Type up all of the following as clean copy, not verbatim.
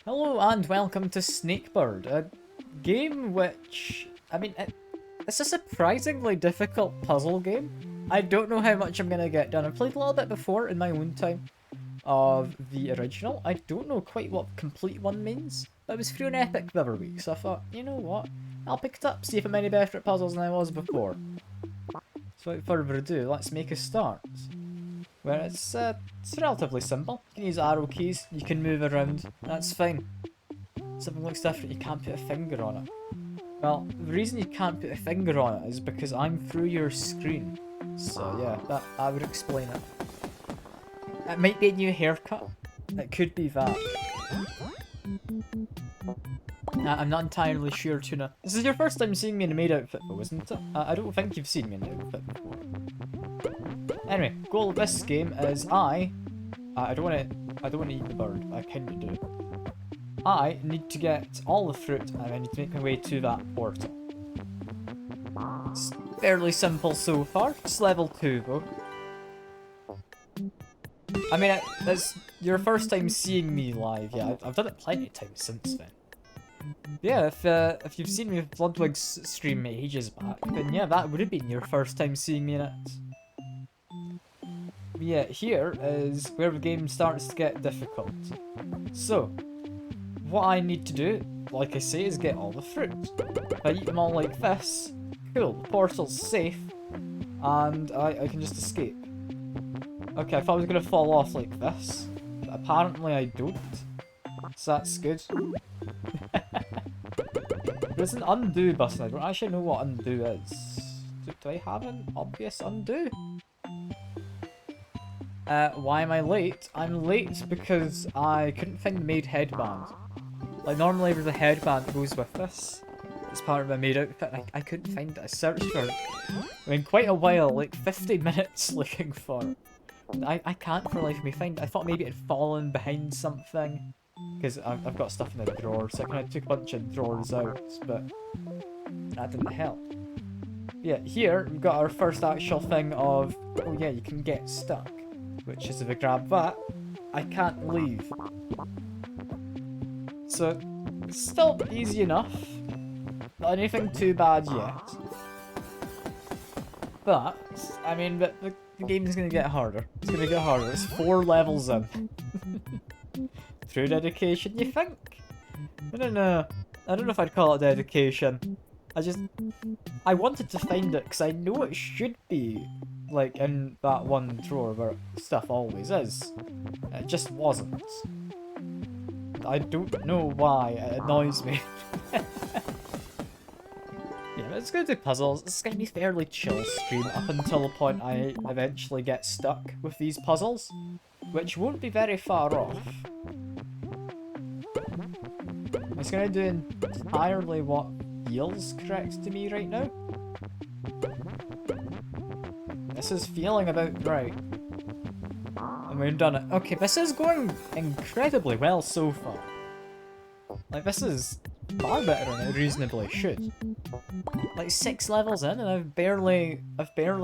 Hello and welcome to Snakebird, a game which, it's a surprisingly difficult puzzle game. I don't know how much I'm going to get done. I've played a little bit before in my own time of the original. I don't know quite what complete one means. But it was free on Epic the other week, so I thought, you know what, I'll pick it up, see if I'm any better at puzzles than I was before. So without further ado, let's make a start. Where it's relatively simple. You can use arrow keys, you can move around, that's fine. Something looks different, you can't put a finger on it. Well, the reason you can't put a finger on it is because I'm through your screen. So yeah, that would explain it. It might be a new haircut. It could be that. I'm not entirely sure, Tuna. This is your first time seeing me in a maid outfit though, isn't it? I don't think you've seen me in an outfit before. Anyway, goal of this game is I don't want to eat the bird. I kinda do. I need to get all the fruit and I need to make my way to that portal. It's fairly simple so far. It's level 2 though. I mean, that's your first time seeing me live. Yeah, I've done it plenty of times since then. Yeah, if you've seen me with Bloodwig's stream ages back, then yeah, that would have been your first time seeing me in it. But yeah, here is where the game starts to get difficult. So, what I need to do, like I say, is get all the fruit. If I eat them all like this, cool, the portal's safe, and I can just escape. Okay, I thought I was going to fall off like this, but apparently I don't, so that's good. There's an undo button. I don't actually know what undo is. Do I have an obvious undo? Why am I late? I'm late because I couldn't find the maid headband. Like, normally there's a headband that goes with this. It's part of my maid outfit. I couldn't find it. I searched for it. I mean, quite a while, like 50 minutes looking for it. I can't for the life of me find it. I thought maybe it had fallen behind something. Because I've got stuff in the drawer, so I kind of took a bunch of drawers out, but that didn't help. Yeah, here we've got our first actual thing of, oh yeah, you can get stuck. Which is if I grab that, I can't leave. So, it's still easy enough. Not anything too bad yet. But, I mean, the game's gonna get harder. It's gonna get harder. It's 4 levels in. Through dedication, you think? I don't know. I don't know if I'd call it dedication. I wanted to find it because I know it should be, like, in that one drawer where stuff always is. It just wasn't. I don't know why, it annoys me. Yeah, but it's going to do puzzles. It's going to be a fairly chill stream up until the point I eventually get stuck with these puzzles, which won't be very far off. It's going to do entirely what feels correct to me right now. This is feeling about right. And we've done it. Okay, this is going incredibly well so far. Like, this is far better than it reasonably should. Like, 6 levels in and I've barely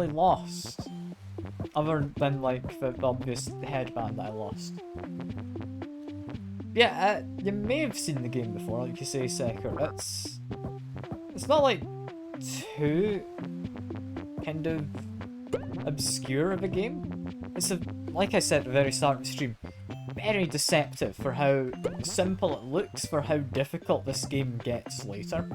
lost. Other than, like, the obvious headband that I lost. Yeah, you may have seen the game before, like you say, Secker. It's not, like, too kind of obscure of a game. It's, like I said at the very start of the stream, very deceptive for how simple it looks for how difficult this game gets later.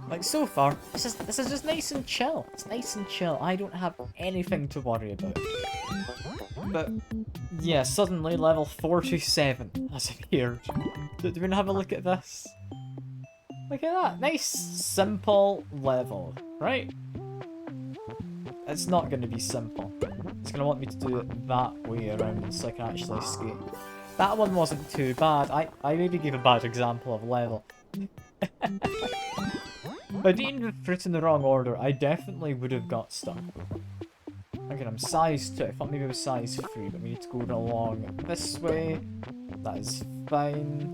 Like, so far, this is just nice and chill. It's nice and chill. I don't have anything to worry about. But, yeah, suddenly level 47 has appeared. Do we want to have a look at this? Look at that. Nice, simple level, right? It's not going to be simple. It's going to want me to do it that way around so I can actually escape. That one wasn't too bad. I maybe gave a bad example of level. If I'd eaten the fruit in the wrong order, I definitely would have got stuck. Again, I'm size 2. I thought maybe it was size 3, but we need to go along this way. That is fine.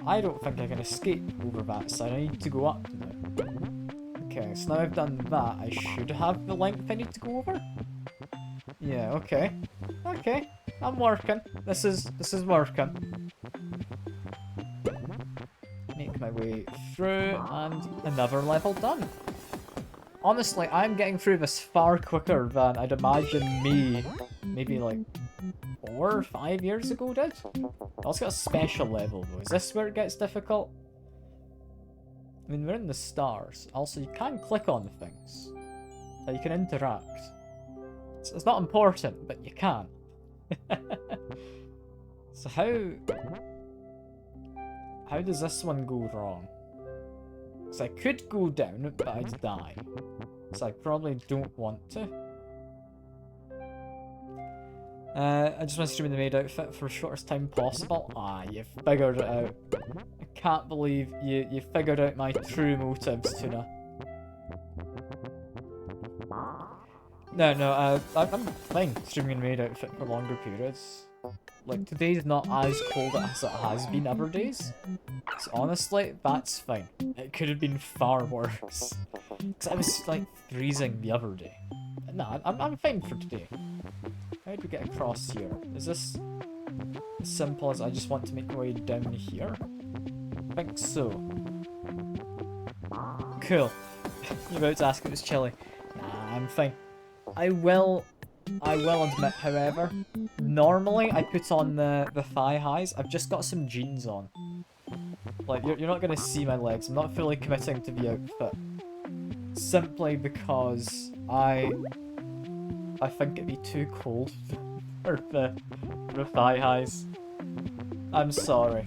I don't think I can escape over that side. I need to go up now. Okay, so now I've done that, I should have the length I need to go over? Yeah, okay. Okay, I'm working. This is working. Make my way through, and another level done. Honestly, I'm getting through this far quicker than I'd imagine me, maybe like 4 or 5 years ago did. I also got a special level though. Is this where it gets difficult? I mean, we're in the stars. Also, you can click on things. So you can interact. It's not important, but you can. So how does this one go wrong? Because I could go down, but I'd die. So I probably don't want to. I just want to stream in the maid outfit for the shortest time possible. Ah, you figured it out. I can't believe you figured out my true motives, Tuna. No, I'm fine streaming in the maid outfit for longer periods. Like, today's not as cold as it has been other days. So honestly, that's fine. It could have been far worse. Because I was, like, freezing the other day. No, I'm fine for today. How do we get across here? Is this as simple as I just want to make my way down here? I think so. Cool. You're about to ask if it's chilly. Nah, I'm fine. I will admit, however, normally I put on the thigh highs. I've just got some jeans on. Like, you're not going to see my legs. I'm not fully committing to the outfit. Simply because I think it'd be too cold for the thigh highs. I'm sorry.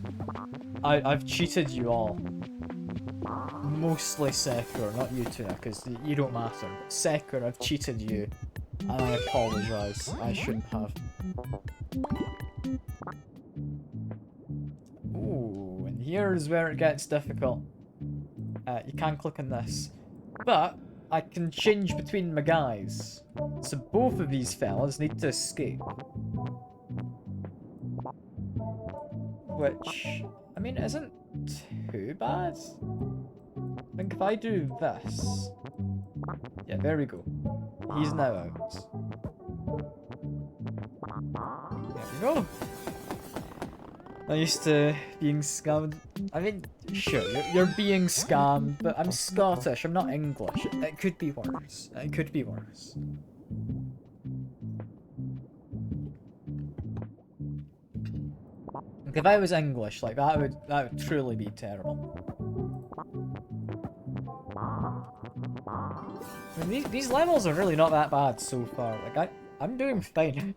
I've cheated you all. Mostly Sekiro, not you two, because you don't matter. But Sekiro, I've cheated you. And I apologise. I shouldn't have. Ooh, and here's where it gets difficult. You can click on this. But I can change between my guys. So both of these fellas need to escape. Which, I mean, isn't too bad. I think if I do this... Yeah, there we go. He's now out. There we go. I'm used to being scammed. I mean, sure, you're being scammed, but I'm Scottish, I'm not English. It could be worse. It could be worse. Like, if I was English, like, that would truly be terrible. I mean, these levels are really not that bad so far. Like, I'm doing fine.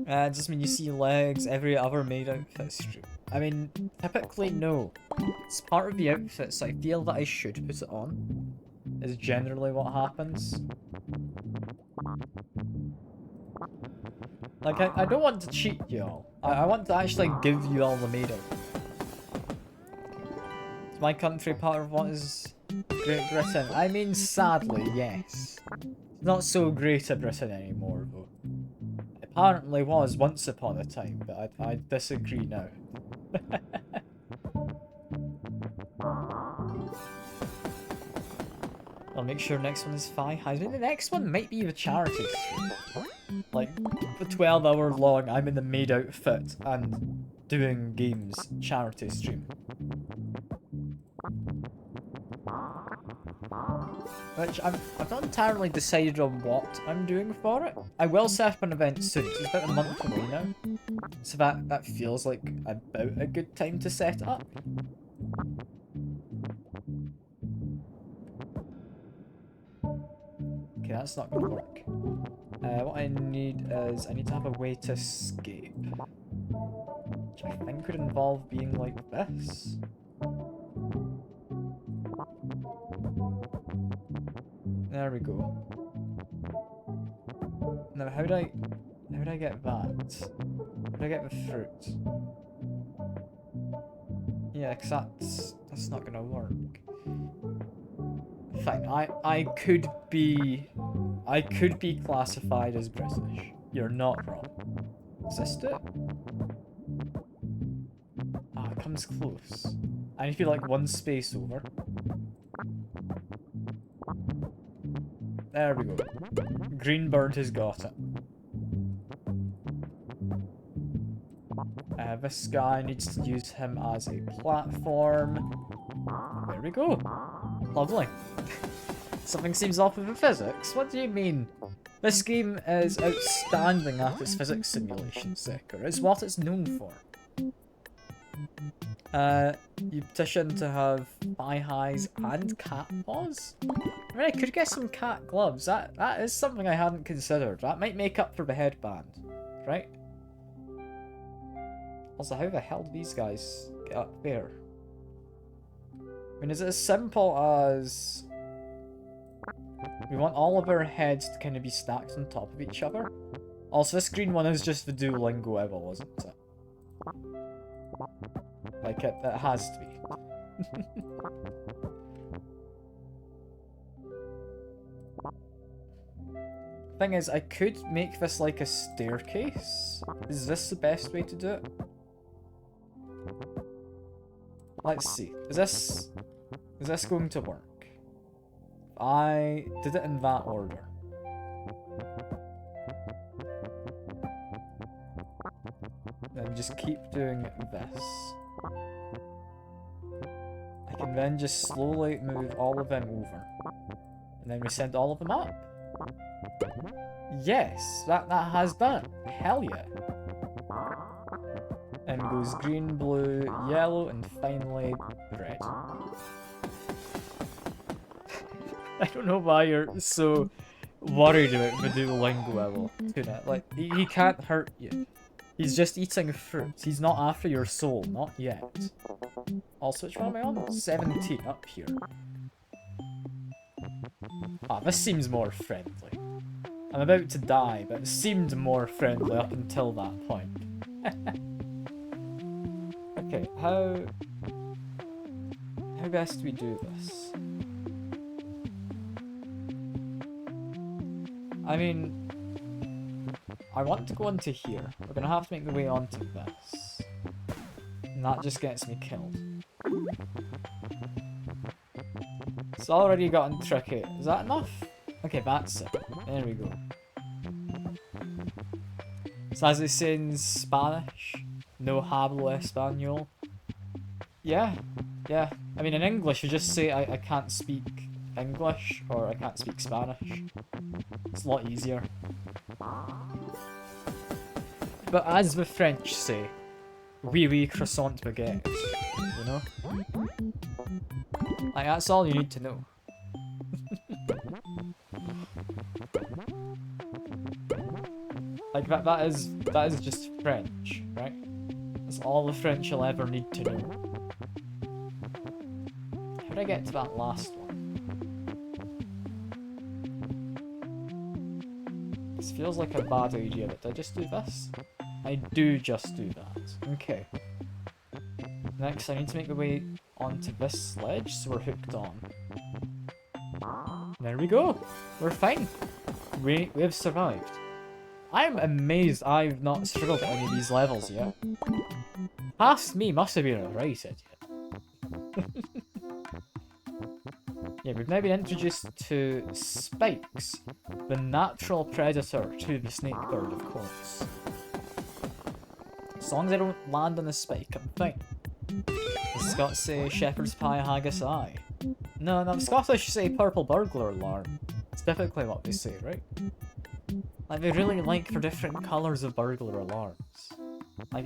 Does this mean you see legs every other maid outfit stream? I mean, typically no. It's part of the outfit, so I feel that I should put it on. Is generally what happens. Like, I don't want to cheat y'all. I want to actually give you all the maid outfit. Is my country part of what is Great Britain? I mean, sadly, yes. It's not so great a Britain anymore, though. Apparently was once upon a time, but I disagree now. I'll make sure next one is thigh highs. I mean, the next one might be the charity stream. Like, the 12-hour long, I'm in the maid outfit and doing games charity stream. Which I've not entirely decided on what I'm doing for it. I will set up an event soon, so it's about a month away now. So that feels like about a good time to set it up. Okay, that's not gonna work. What I need is, I need to have a way to escape. Which I think could involve being like this. There we go. Now, how do I get that? How do I get the fruit? Yeah, because that's not gonna work. Fine, I could be classified as British. You're not wrong. Is this it? Ah, it comes close. I need to be like one space over. There we go. Green bird has got it. This guy needs to use him as a platform. There we go. Lovely. Something seems off with the physics? What do you mean? This game is outstanding at its physics simulation sector. It's what it's known for. You petition to have thigh highs and cat paws? I mean, I could get some cat gloves. That is something I hadn't considered. That might make up for the headband, right? Also, how the hell do these guys get up there? I mean, is it as simple as we want all of our heads to kind of be stacked on top of each other? Also, this green one is just the Duolingo level, isn't it? Like, it has to be. Thing is, I could make this like a staircase. Is this the best way to do it? Let's see. Is this going to work? I did it in that order. Then just keep doing this. I can then just slowly move all of them over. And then we send all of them up. Yes, that has done it. Hell yeah. And goes green, blue, yellow, and finally red. I don't know why you're so worried about the Duolingo level. Like, he can't hurt you. He's just eating fruit. He's not after your soul, not yet. Also, which one am I on? 17 up here. Ah, this seems more friendly. I'm about to die, but it seemed more friendly up until that point. Okay, how best do we do this? I mean, I want to go into here. We're gonna have to make the way onto this. And that just gets me killed. It's already gotten tricky. Is that enough? Okay, that's it. There we go. So as they say in Spanish, no hablo español. Yeah. I mean, in English, you just say, I can't speak English, or I can't speak Spanish. It's a lot easier. But as the French say, oui oui croissant baguette, you know? Like, that's all you need to know. Like, that is just French, right? That's all the French you'll ever need to know. How did I get to that last one? This feels like a bad idea, but did I just do this? I do just do that. Okay. Next, I need to make the way onto this sledge, so we're hooked on. There we go. We're fine. We have survived. I'm amazed I've not struggled at any of these levels yet. Past me must have been a right idiot. Yeah, we've now been introduced to Spikes, the natural predator to the Snakebird, of course. As long as I don't land on a spike, I'm fine. The Scots say shepherd's pie, haggis eye. No, the Scottish say purple burglar alarm. It's typically what they say, right? Like, they really like for different colours of burglar alarms. Like,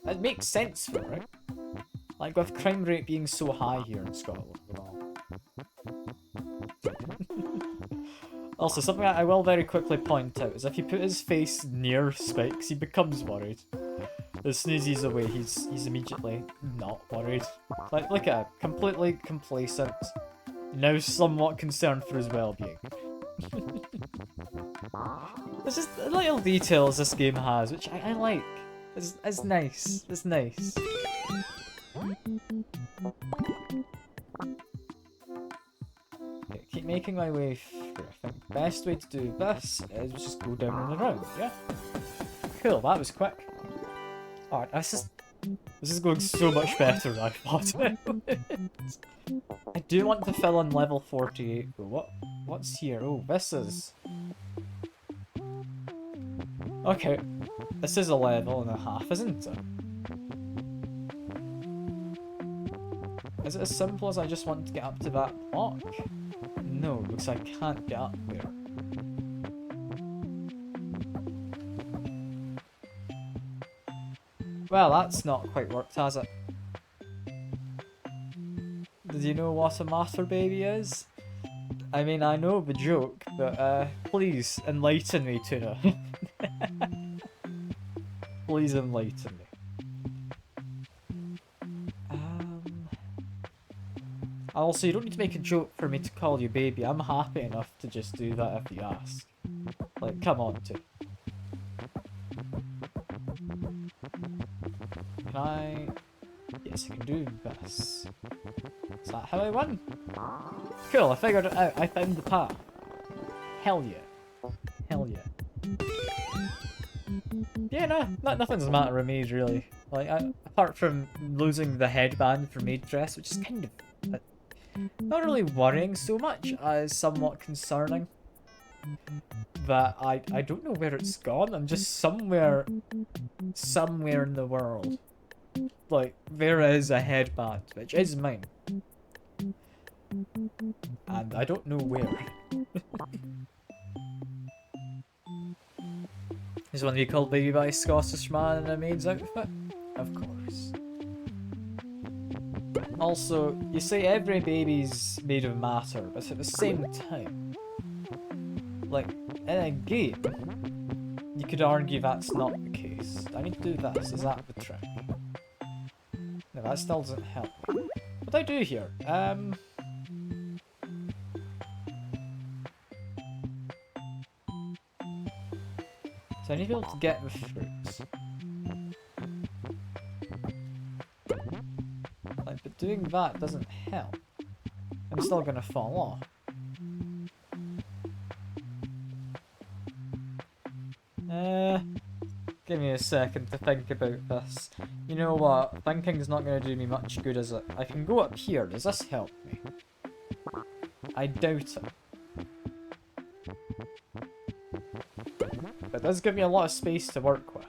it makes sense for it, right? Like, with crime rate being so high here in Scotland and all. Also, something I will very quickly point out is if you put his face near Spikes, he becomes worried. As soon as he's away, he's immediately not worried. Like, look at him, completely complacent. Now somewhat concerned for his well-being. There's just little details this game has, which I like. It's nice. It's nice. Okay, keep making my way through. I think the best way to do this is just go down and around, yeah? Cool, that was quick. Alright, this is going so much better than I thought it would. I do want to fill in level 48, but what? What's here? Oh, this is... Okay. This is a level and a half, isn't it? Is it as simple as I just want to get up to that block? No, because I can't get up there. Well, that's not quite worked, has it? Did you know what a master baby is? I mean, I know the joke, but please enlighten me, Tuna. Please enlighten me. Also, you don't need to make a joke for me to call you baby. I'm happy enough to just do that if you ask. Like, come on, Tuna. Can I... Yes, I can do this. Is that how I won? Cool, I figured it out. I found the path. Hell yeah. Hell yeah. Yeah, no, nothing's the matter with me, really. Like, apart from losing the headband for maid dress, which is kind of... not really worrying so much as somewhat concerning. That I don't know where it's gone. I'm just somewhere in the world. Like, there is a headband, which is mine. And I don't know where. Is one to be called baby by a Scottish man in a maid's outfit? Of course. Also, you say every baby's made of matter, but at the same time, like, in a game, you could argue that's not the case. I need to do this. Is that the trick? No, that still doesn't help. What do I do here? So I need to be able to get the fruits. Like, but doing that doesn't help. I'm still gonna fall off. Give me a second to think about this. You know what? Thinking's not going to do me much good, is it? I can go up here. Does this help me? I doubt it. But it does give me a lot of space to work with.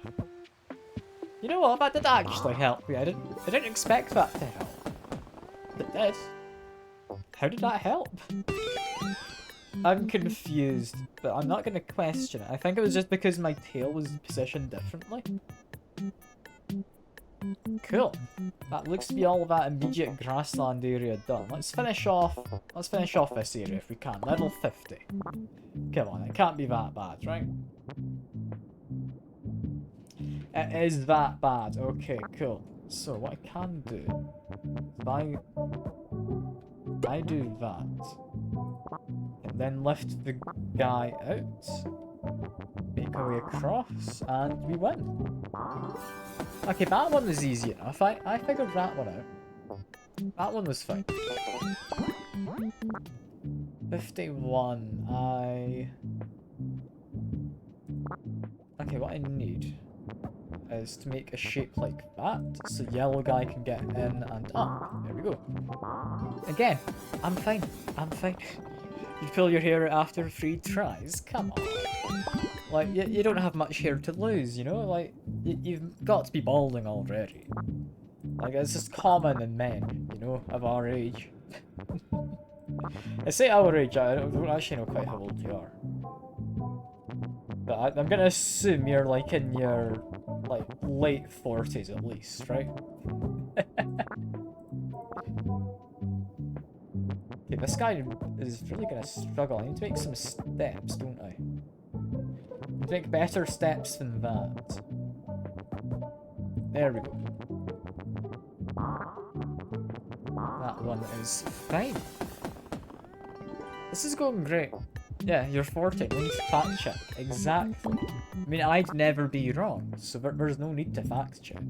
You know what? That did actually help me. I didn't expect that to help. It did. How did that help? I'm confused, but I'm not going to question it. I think it was just because my tail was positioned differently. Cool. That looks to be all of that immediate grassland area done. Let's finish off this area if we can. Level 50. Come on, it can't be that bad, right? It is that bad. Okay, cool. So what I can do is I do that. And then lift the guy out, make our way across, and we win. Okay, that one was easy enough. I figured that one out. That one was fine. 51, Okay, what I need is to make a shape like that, so yellow guy can get in and up. There we go. Again, I'm fine. I'm fine. You pull your hair out after 3 tries? Come on. Like, you don't have much hair to lose, you know? Like, you've got to be balding already. Like, it's just common in men, you know, of our age. I say our age, I don't actually know quite how old you are. But I'm gonna assume you're, like, in your, like, late 40s at least, right? Okay, this guy is really gonna struggle. I need to make some steps, don't I? I need to make better steps than that. There we go. That one is fine. This is going great. Yeah, you're 40. No need to fact check. Exactly. I mean, I'd never be wrong, so there's no need to fact check.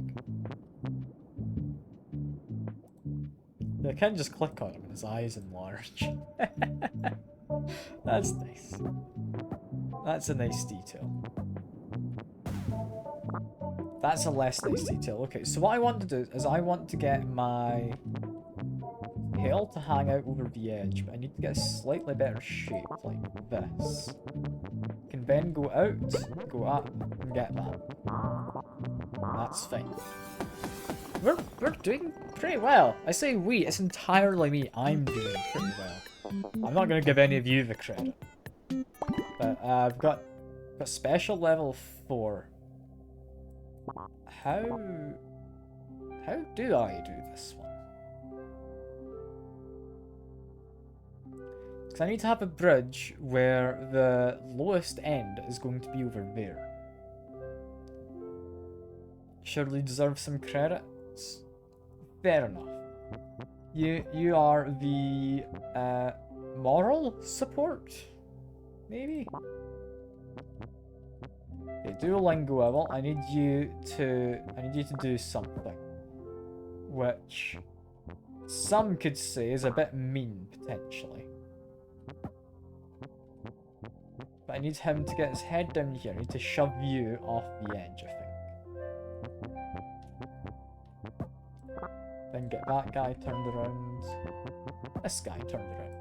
I can just click on him and his eyes enlarge. That's nice. That's a nice detail. That's a less nice detail. Okay, so what I want to do is I want to get my tail to hang out over the edge, but I need to get a slightly better shape, like this. Can then go out, go up, and get that. That's fine. We're doing pretty well. I say we, it's entirely me. I'm doing pretty well. I'm not going to give any of you the credit. But I've got a special level 4. How do I do this one? Because I need to have a bridge where the lowest end is going to be over there. Surely deserve some credits. Fair enough. You are the moral support, maybe. Okay, Duolingo level. I need you to do something, which some could say is a bit mean potentially. But I need him to get his head down here. I need to shove you off the edge, I think. Then get that guy turned around. This guy turned around.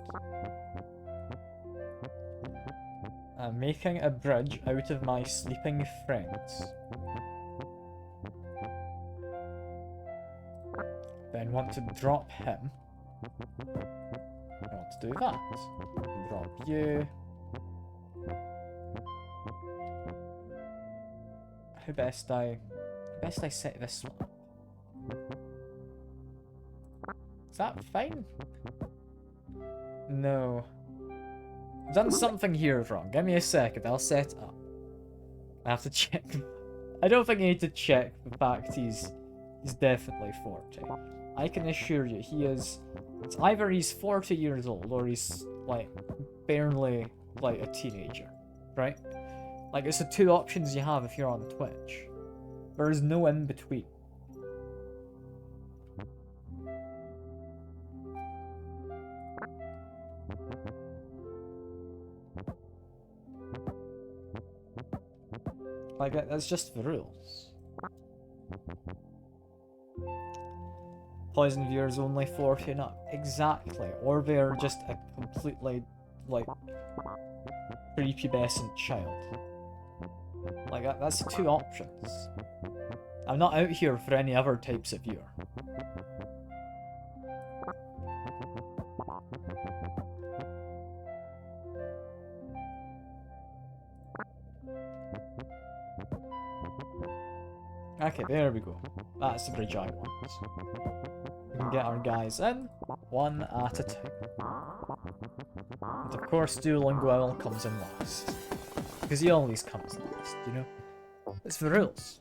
I'm making a bridge out of my sleeping friends. Then want to drop him. I want to do that. Drop you. How best I set this one up? Is that fine? No. I've done something here wrong. Give me a second, I'll set it up. I have to check. I don't think I need to check the fact he's definitely 40. I can assure you, it's either he's 40 years old or he's like barely like a teenager, right? Like it's the two options you have if you're on Twitch. There is no in between. Like, that's just the rules. Poison viewers only 40 and up. Exactly. Or they're just a completely, like, prepubescent child. Like, that's the two options. I'm not out here for any other types of viewer. Okay, there we go. That's the bridge I want. We can get our guys in, one at a time. And of course, Duolingo Owl comes in last. Because he always comes last, you know? It's the rules.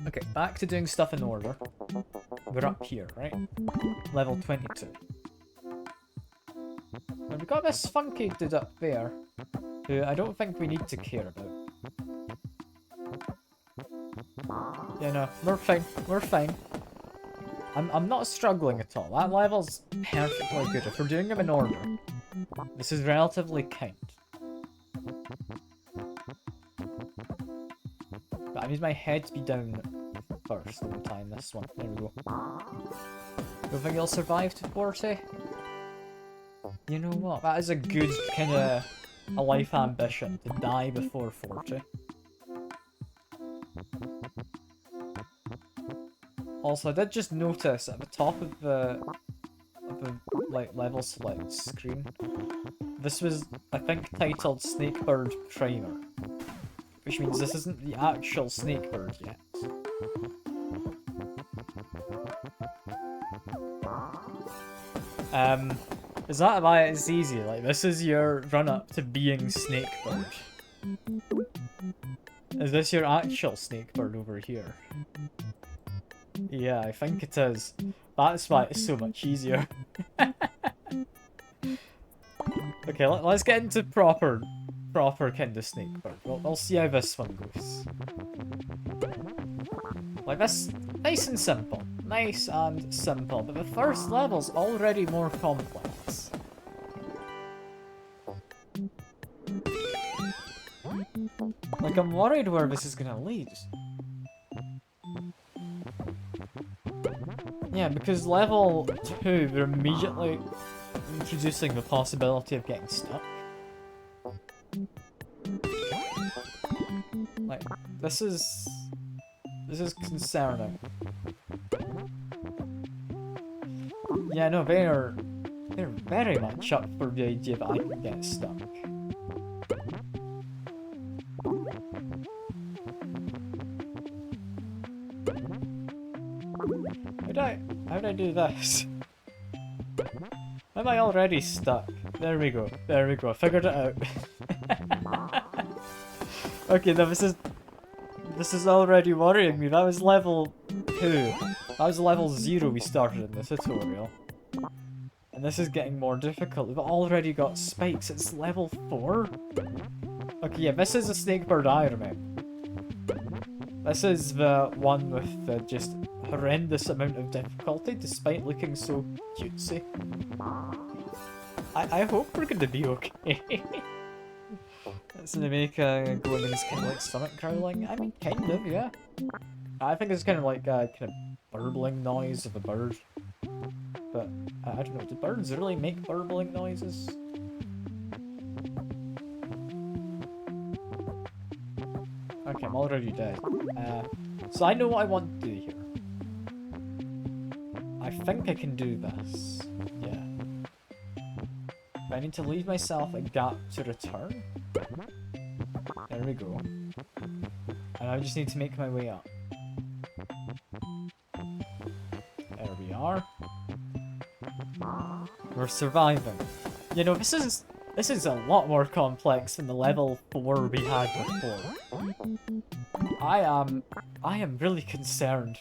Okay, back to doing stuff in order. We're up here, right? Level 22. Now we've got this funky dude up there, who I don't think we need to care about. Yeah, no, we're fine. We're fine. I'm not struggling at all. That level's perfectly good. If we're doing them in order, this is relatively kind. But I need my head to be down first in time this one. There we go. Don't think he'll survive to 40? You know what? That is a good kind of a life ambition, to die before 40. Also, I did just notice at the top of the like level select screen, this was, I think, titled Snakebird Primer, which means this isn't the actual Snakebird yet. Is that why it's easy? Like, this is your run-up to being Snakebird. Is this your actual Snakebird over here? Yeah, I think it is. That's why it's so much easier. Okay, let's get into proper kind of Snakebird. We'll see how this one goes. Like this, nice and simple. Nice and simple, but the first level's already more complex. Like, I'm worried where this is gonna lead. Yeah, because level 2, we're immediately introducing the possibility of getting stuck. Like, this is concerning. Yeah, no, they're very much up for the idea that I can get stuck. How'd I do this? Am I already stuck? There we go. There we go. I figured it out. Okay, now this is already worrying me. That was level 2. That was level 0 we started in the tutorial. And this is getting more difficult. We've already got spikes. It's level 4? Okay, yeah, this is a Snakebird I remember. This is the one with the just horrendous amount of difficulty, despite looking so cutesy. I hope we're gonna be okay. It's gonna make going in this kind of like stomach growling. I mean, kind of, yeah. I think it's kind of like a kind of burbling noise of a bird. But I don't know, do birds really make burbling noises? Okay, I'm already dead. So I know what I want to do here. I think I can do this. Yeah. But I need to leave myself a gap to return. There we go. And I just need to make my way up. There we are. We're surviving. You know, this is a lot more complex than the level 4 we had before. I am really concerned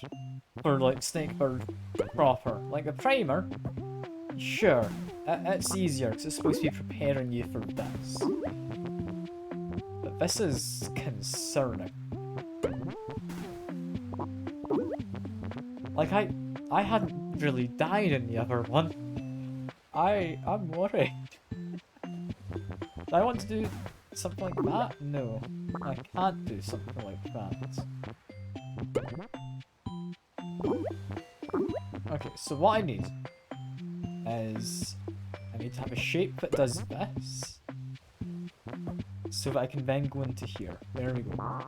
for like Snakebird proper. Like the primer, sure, it's easier because it's supposed to be preparing you for this. But this is concerning. Like I hadn't really died in the other one. I'm worried. Do I want to do something like that? No, I can't do something like that. Okay, so what I need is I need to have a shape that does this, so that I can then go into here. There we go.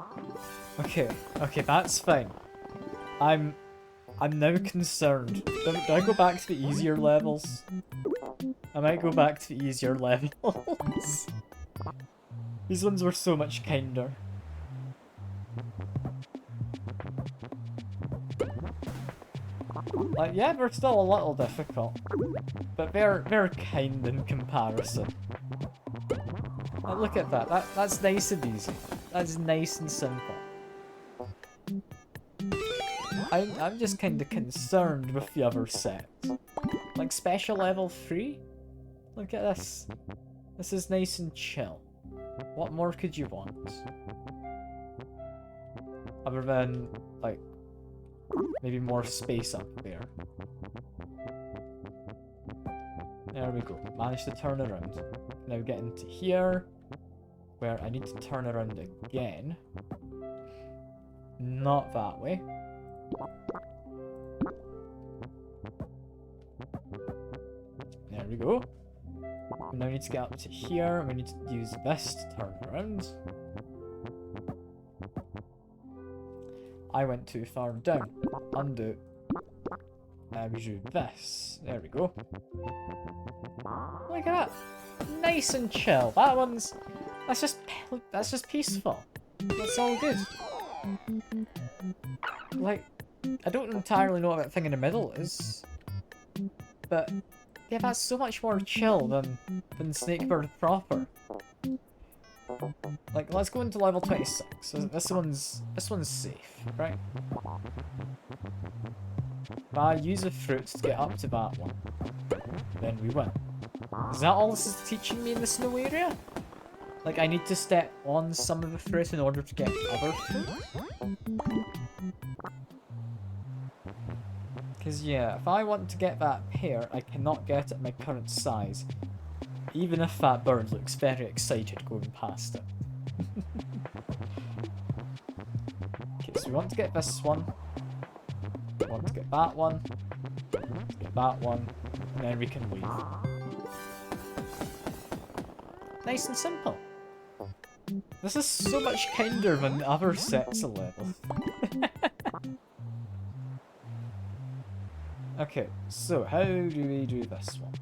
Okay, that's fine. I'm now concerned. Do I go back to the easier levels? I might go back to the easier levels. These ones were so much kinder. Like, yeah, they're still a little difficult, but they're kind in comparison. Like, look at that. That's nice and easy. That's nice and simple. I'm just kind of concerned with the other set. Like special level 3? Look at this. This is nice and chill. What more could you want? Other than, like, maybe more space up there. There we go. Managed to turn around. Now get into here, where I need to turn around again. Not that way. There we go. We now need to get up to here. We need to use this to turn around. I went too far down. Undo. We do this. There we go. Look at that. Nice and chill. That one's... That's just peaceful. That's all good. Like, I don't entirely know what that thing in the middle is. But, yeah, that's so much more chill than Snakebird proper. Like, let's go into level 26. So this one's safe, right? But I use a fruit to get up to that one. Then we win. Is that all this is teaching me in the snow area? Like, I need to step on some of the fruit in order to get other fruit? Because, yeah, if I want to get that pear, I cannot get it at my current size. Even if that bird looks very excited going past it. Okay, so we want to get this one. want to get that one. Get that one. And then we can leave. Nice and simple. This is so much kinder than other sets of levels. Okay, so how do we do this one?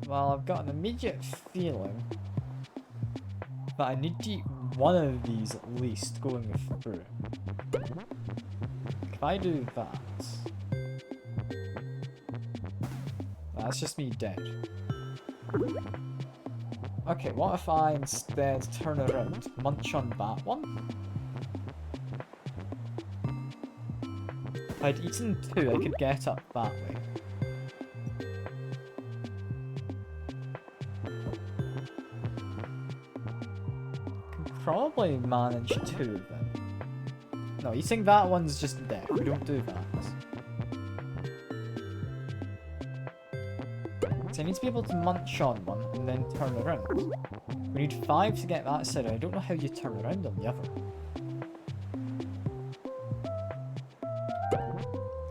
Well, I've got an immediate feeling that I need to eat one of these at least going through. If I do that... That's just me dead. Okay, what if I instead turn around, munch on that one? If I'd eaten two, I could get up that way. Can probably manage two then. No, eating that one's just death. We don't do that. So I need to be able to munch on one and then turn around. We need 5 to get that side. I don't know how you turn around on the other.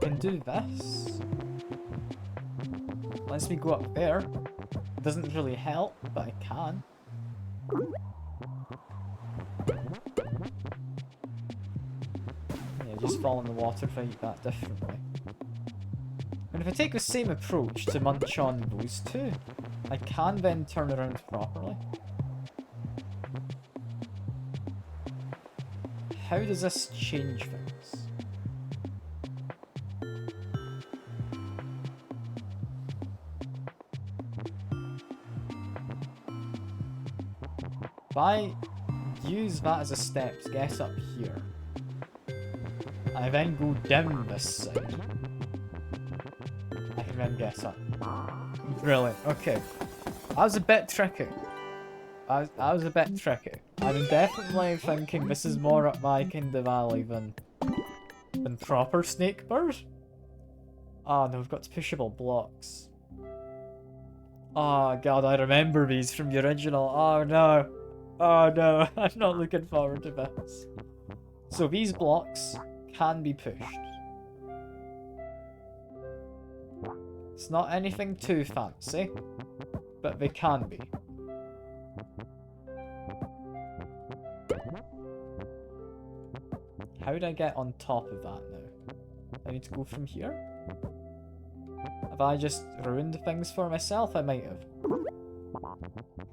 Can do this. Lets me go up there. It doesn't really help, but I can. Yeah, just fall in the water if I eat that differently. And if I take the same approach to munch on those two, I can then turn around properly. How does this change things? If I use that as a step to get up here, I then go down this side, I can then get up. Brilliant, okay. That was a bit tricky. That was a bit tricky. I'm definitely thinking this is more up my kind of alley than proper Snakebird. Oh no, we've got pushable blocks. Oh god, I remember these from the original. Oh no. Oh no, I'm not looking forward to this. So these blocks can be pushed. It's not anything too fancy, but they can be. How would I get on top of that now? I need to go from here? Have I just ruined things for myself? I might have.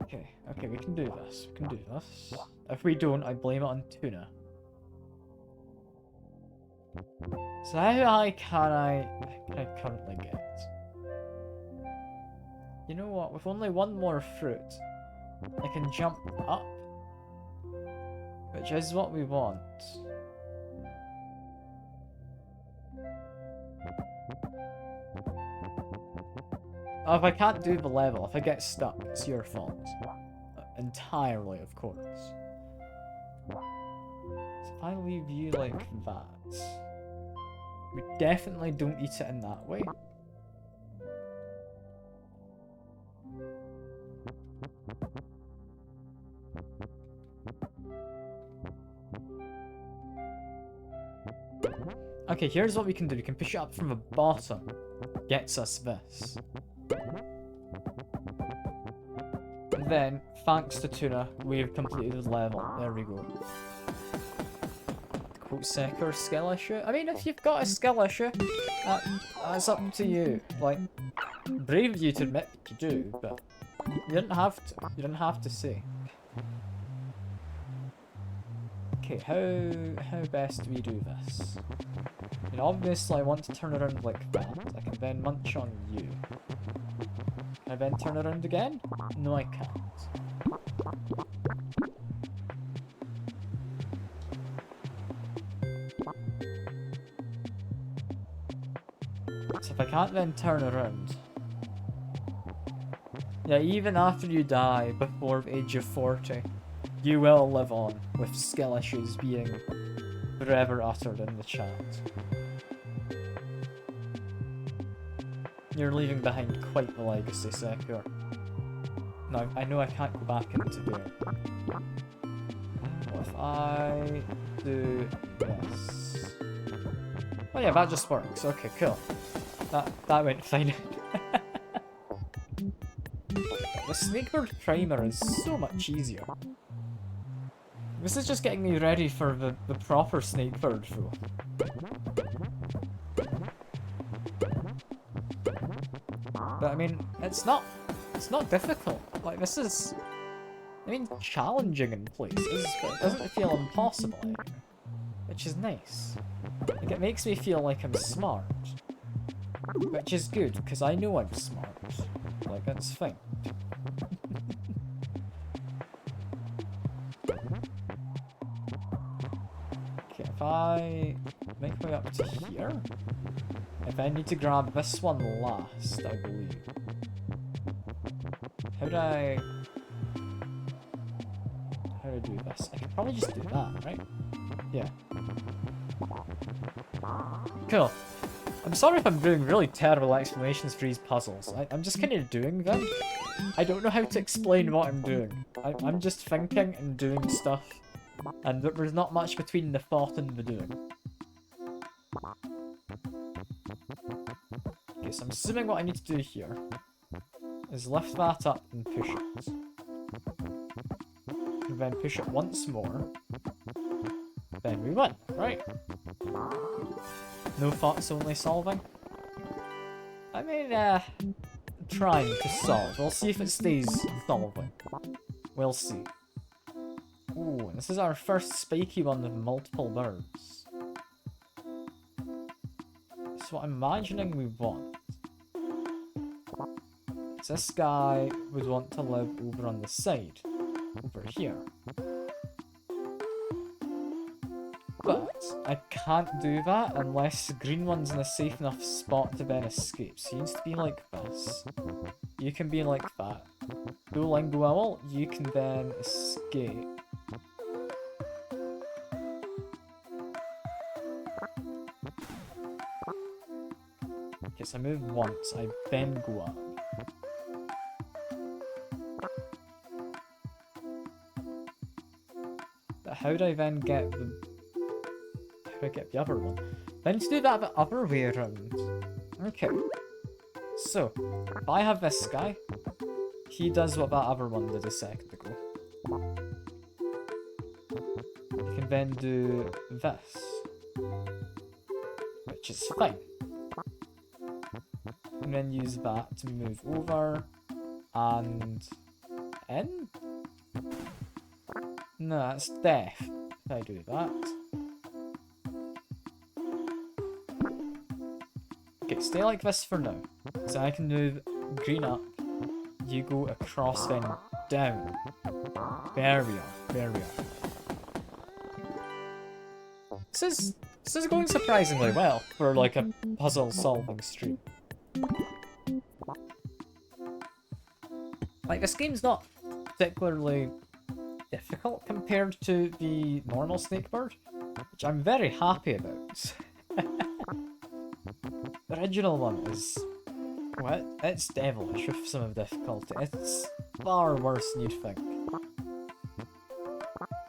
Okay, okay, we can do this. We can do this. If we don't, I blame it on tuna. So how high can I currently get? You know what? With only one more fruit, I can jump up, which is what we want. Oh, if I can't do the level, if I get stuck, it's your fault. Entirely, of course. So if I leave you like that, we definitely don't eat it in that way. Okay, here's what we can do. We can push it up from the bottom. Gets us this. And then, thanks to tuna, we've completed the level. There we go. Quote Secker skill issue. I mean, if you've got a skill issue, that's up to you. Like, brave of you to admit that you do, but you didn't have to. You didn't have to say. Okay, how best do we do this? I mean, obviously I want to turn around like that. I can then munch on you. Can I then turn around again? No, I can't. So if I can't then turn around... Yeah, even after you die before the age of 40, you will live on with skill issues being forever uttered in the chat. You're leaving behind quite the legacy, Sekur. Now, I know I can't go back into there. What if I do this? Oh yeah, that just works. Okay, cool. That went fine. The Snakebird primer is so much easier. This is just getting me ready for the proper Snakebird though. But I mean, it's not difficult. Like, this is, I mean, challenging in places, but it doesn't feel impossible anymore, which is nice. Like, it makes me feel like I'm smart, which is good, because I know I'm smart. Like, that's fine. Okay, if I make my way up to here, if I need to grab this one last, I believe. How do I do this? I could probably just do that, right? Yeah. Cool. I'm sorry if I'm doing really terrible explanations for these puzzles. I'm just kind of doing them. I don't know how to explain what I'm doing. I'm just thinking and doing stuff. And there's not much between the thought and the doing. Okay, so I'm assuming what I need to do here is lift that up and push it. And then push it once more. Then we win, right? No thoughts, only solving? I mean, trying to solve. We'll see if it stays solving. We'll see. Ooh, this is our first spiky one with multiple birds. So I'm imagining we want. This guy would want to live over on the side. Over here. But I can't do that unless the green one's in a safe enough spot to then escape. So he needs to be like this. You can be like that. Duolingo Owl, you can then escape. Okay, so I move once, I then go up. But how do I then get the... How do I get the other one? Then to do that the other way around. Okay. So, if I have this guy, he does what that other one did a second ago. You can then do this. Which is fine. And then use that to move over and in? No, that's death. If I do that. Okay, stay like this for now. So I can move green up. You go across then down. There we are. There we are. This is going surprisingly well for like a puzzle solving stream. Like, this game's not particularly difficult compared to the normal Snakebird, which I'm very happy about. The original one is... well, it's devilish with some of the difficulty. It's far worse than you'd think.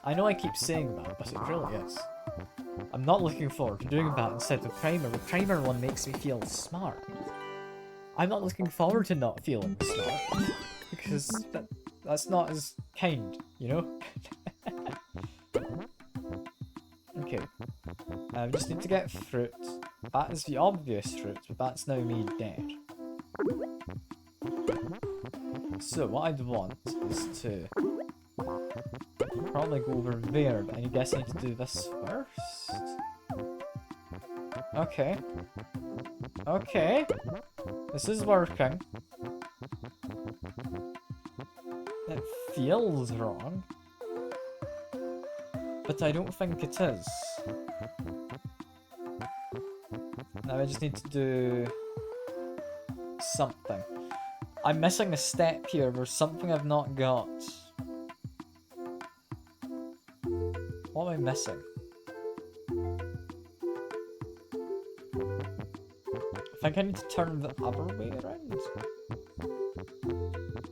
I know I keep saying that, but it really is. I'm not looking forward to doing that instead of the primer. The primer one makes me feel smart. I'm not looking forward to not feeling smart, because that's not as kind, you know? Okay. I just need to get fruit. That is the obvious fruit, but that's now me dead. So what I'd want is to probably go over there, but I guess I need to do this first. Okay. Okay. This is working. It feels wrong. But I don't think it is. Now I just need to do something. I'm missing a step here. There's something I've not got. What am I missing? I think I need to turn the other way around.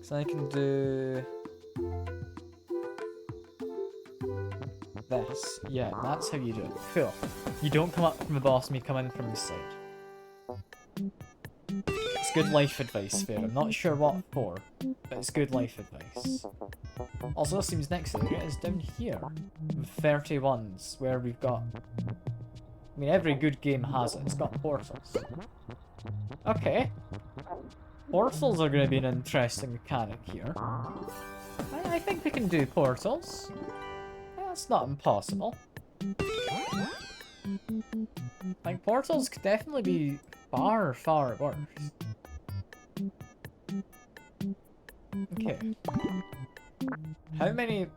So I can do... this. Yeah, that's how you do it. Cool. You don't come up from the bottom, you come in from the side. It's good life advice, Fair. I'm not sure what for, but it's good life advice. Also, it seems next area is down here. With 31s, where we've got... I mean, every good game has it. It's got portals. Okay. Portals are going to be an interesting mechanic here. I think we can do portals. That's not impossible. Like, portals could definitely be far, far worse. Okay. How many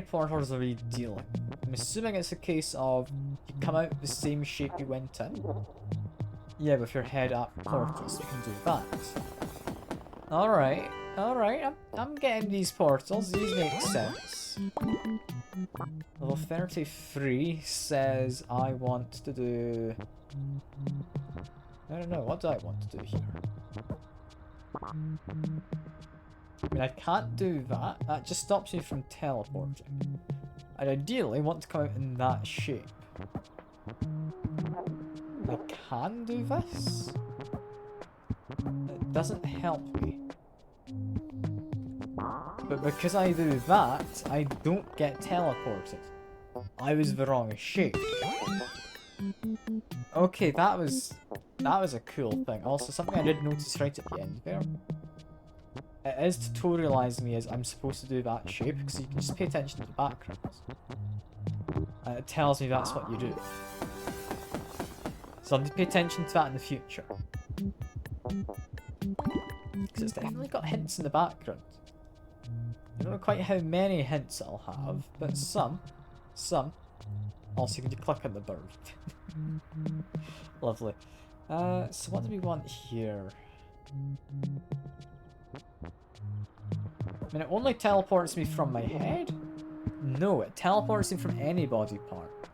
portals are we dealing? I'm assuming it's a case of you come out the same shape you went in. Yeah, with your head up portals, you can do that. Alright, alright, I'm getting these portals, these make sense. Level 33 says I want to do... I don't know, what do I want to do here? I mean, I can't do that. That just stops me from teleporting. I'd ideally want to come out in that shape. I can do this? It doesn't help me. But because I do that, I don't get teleported. I was the wrong shape. Okay, that was a cool thing. Also, something I did notice right at the end there. It is tutorializing me as I'm supposed to do that shape, because you can just pay attention to the backgrounds. And it tells me that's what you do. So I'm going to pay attention to that in the future. Because it's definitely got hints in the background. I don't know quite how many hints I'll have, but some. Also, you can click on the bird. Lovely. So what do we want here? I mean, it only teleports me from my head? No, it teleports me from any body part.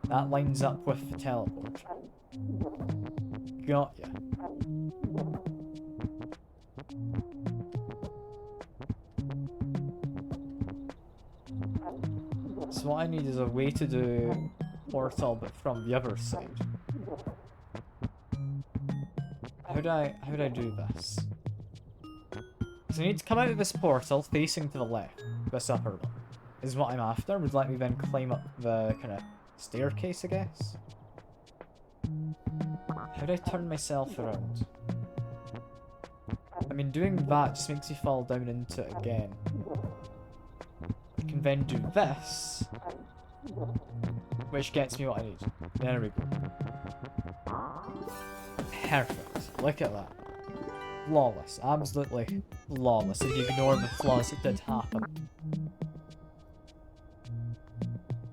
That lines up with the teleport. Got ya. So what I need is a way to do portal, but from the other side. How do I do this? So I need to come out of this portal facing to the left. This upper one is what I'm after. Would let me then climb up the kind of staircase, I guess. How do I turn myself around? I mean, doing that just makes me fall down into it again. I can then do this, which gets me what I need. There we go. Perfect. Look at that. Flawless. Absolutely flawless. If you ignore the flaws that did happen.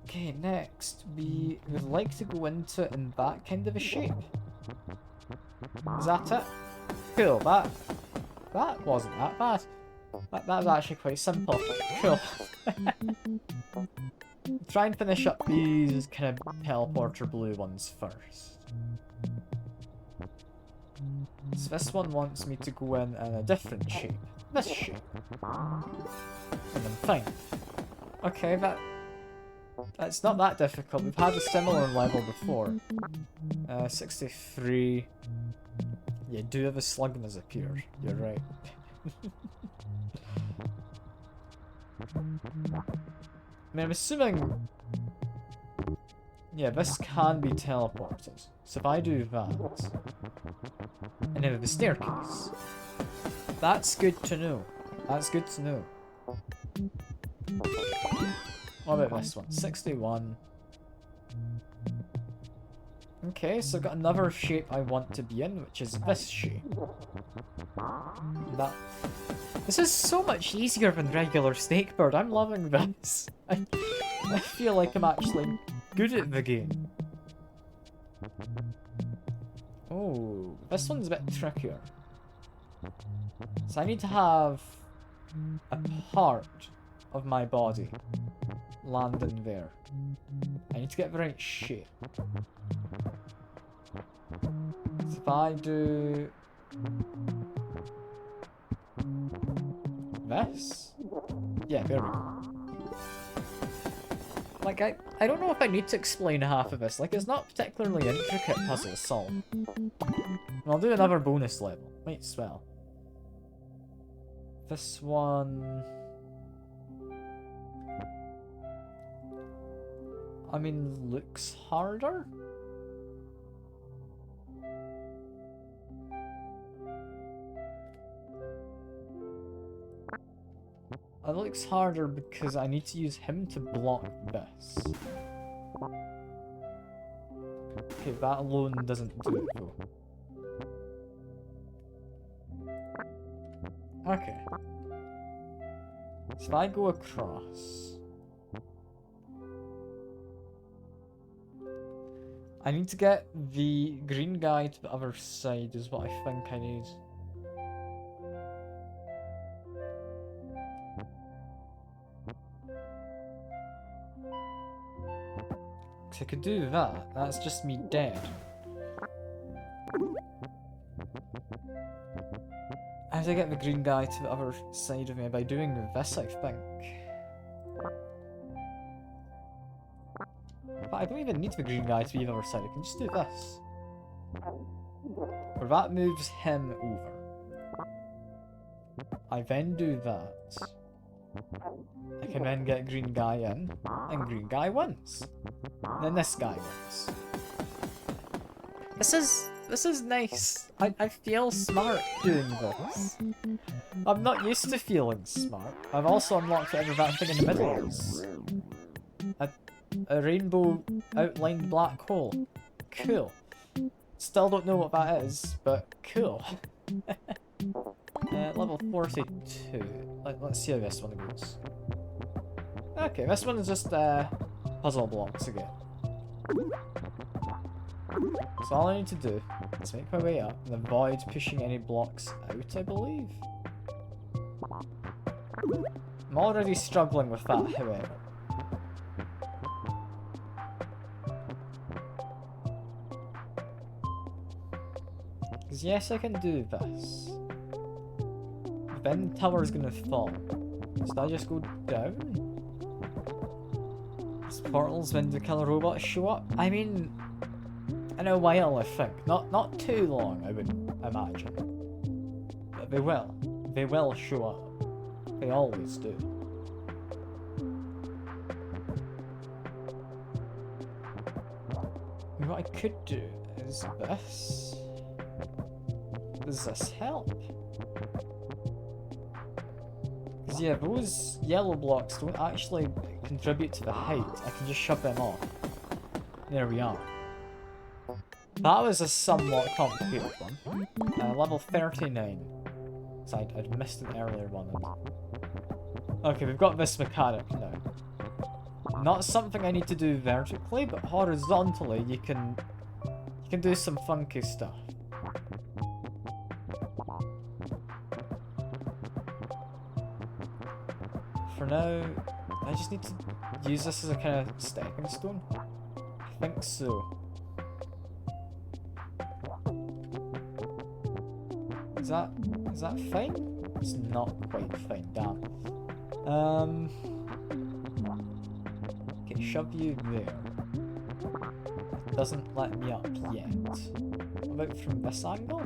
Okay, next we would like to go into it in that kind of a shape. Is that it? Cool. That wasn't that bad. That was actually quite simple. Cool. Try and finish up these kind of teleporter blue ones first. So this one wants me to go in a different shape. This shape. And then fine. Okay, that's not that difficult. We've had a similar level before. 63. Yeah, do have a slugness appear. You're right. I mean, I'm assuming... Yeah, this can be teleported. So if I do that... And then the staircase. That's good to know. That's good to know. What about this one? 61. Okay, so I've got another shape I want to be in, which is this shape. This is so much easier than regular Snakebird. I'm loving this. I feel like I'm actually good at the game. Oh, this one's a bit trickier. So I need to have a part of my body land in there. I need to get the right shape. So if I do this, yeah, there we go. Like, I don't know if I need to explain half of this. Like, it's not particularly intricate puzzle solve. And I'll do another bonus level. Might as well. This one... I mean, looks harder? It looks harder because I need to use him to block this. Okay, that alone doesn't do it though. Okay. So if I go across... I need to get the green guy to the other side is what I think I need. I could do that. That's just me dead. I have to get the green guy to the other side of me by doing this, I think. But I don't even need the green guy to be the other side. I can just do this. Where that moves him over. I then do that. I can then get green guy in, and green guy wins. And then this guy wins. This is nice. I feel smart doing this. I'm not used to feeling smart. I've also unlocked whatever that thing in the middle is. A rainbow outlined black hole. Cool. Still don't know what that is, but cool. Level 42. Let's see how this one goes. Okay, this one is just puzzle blocks again. So all I need to do is make my way up and avoid pushing any blocks out, I believe. I'm already struggling with that, however. Because yes, I can do this. Then the tower's gonna fall. Should I just go down? These portals when the killer robots show up? I mean, in a while I think. Not too long, I would imagine. But they will. They will show up. They always do. What I could do is this. Does this help? Because yeah, those yellow blocks don't actually contribute to the height. I can just shove them off. There we are. That was a somewhat complicated one. Level 39. So I'd missed an earlier one. Okay, we've got this mechanic now. Not something I need to do vertically, but horizontally you can do some funky stuff. For now, I just need to use this as a kind of stepping stone. I think so. Is that fine? It's not quite fine, damn. Okay, shove you there. It doesn't let me up yet. What about from this angle?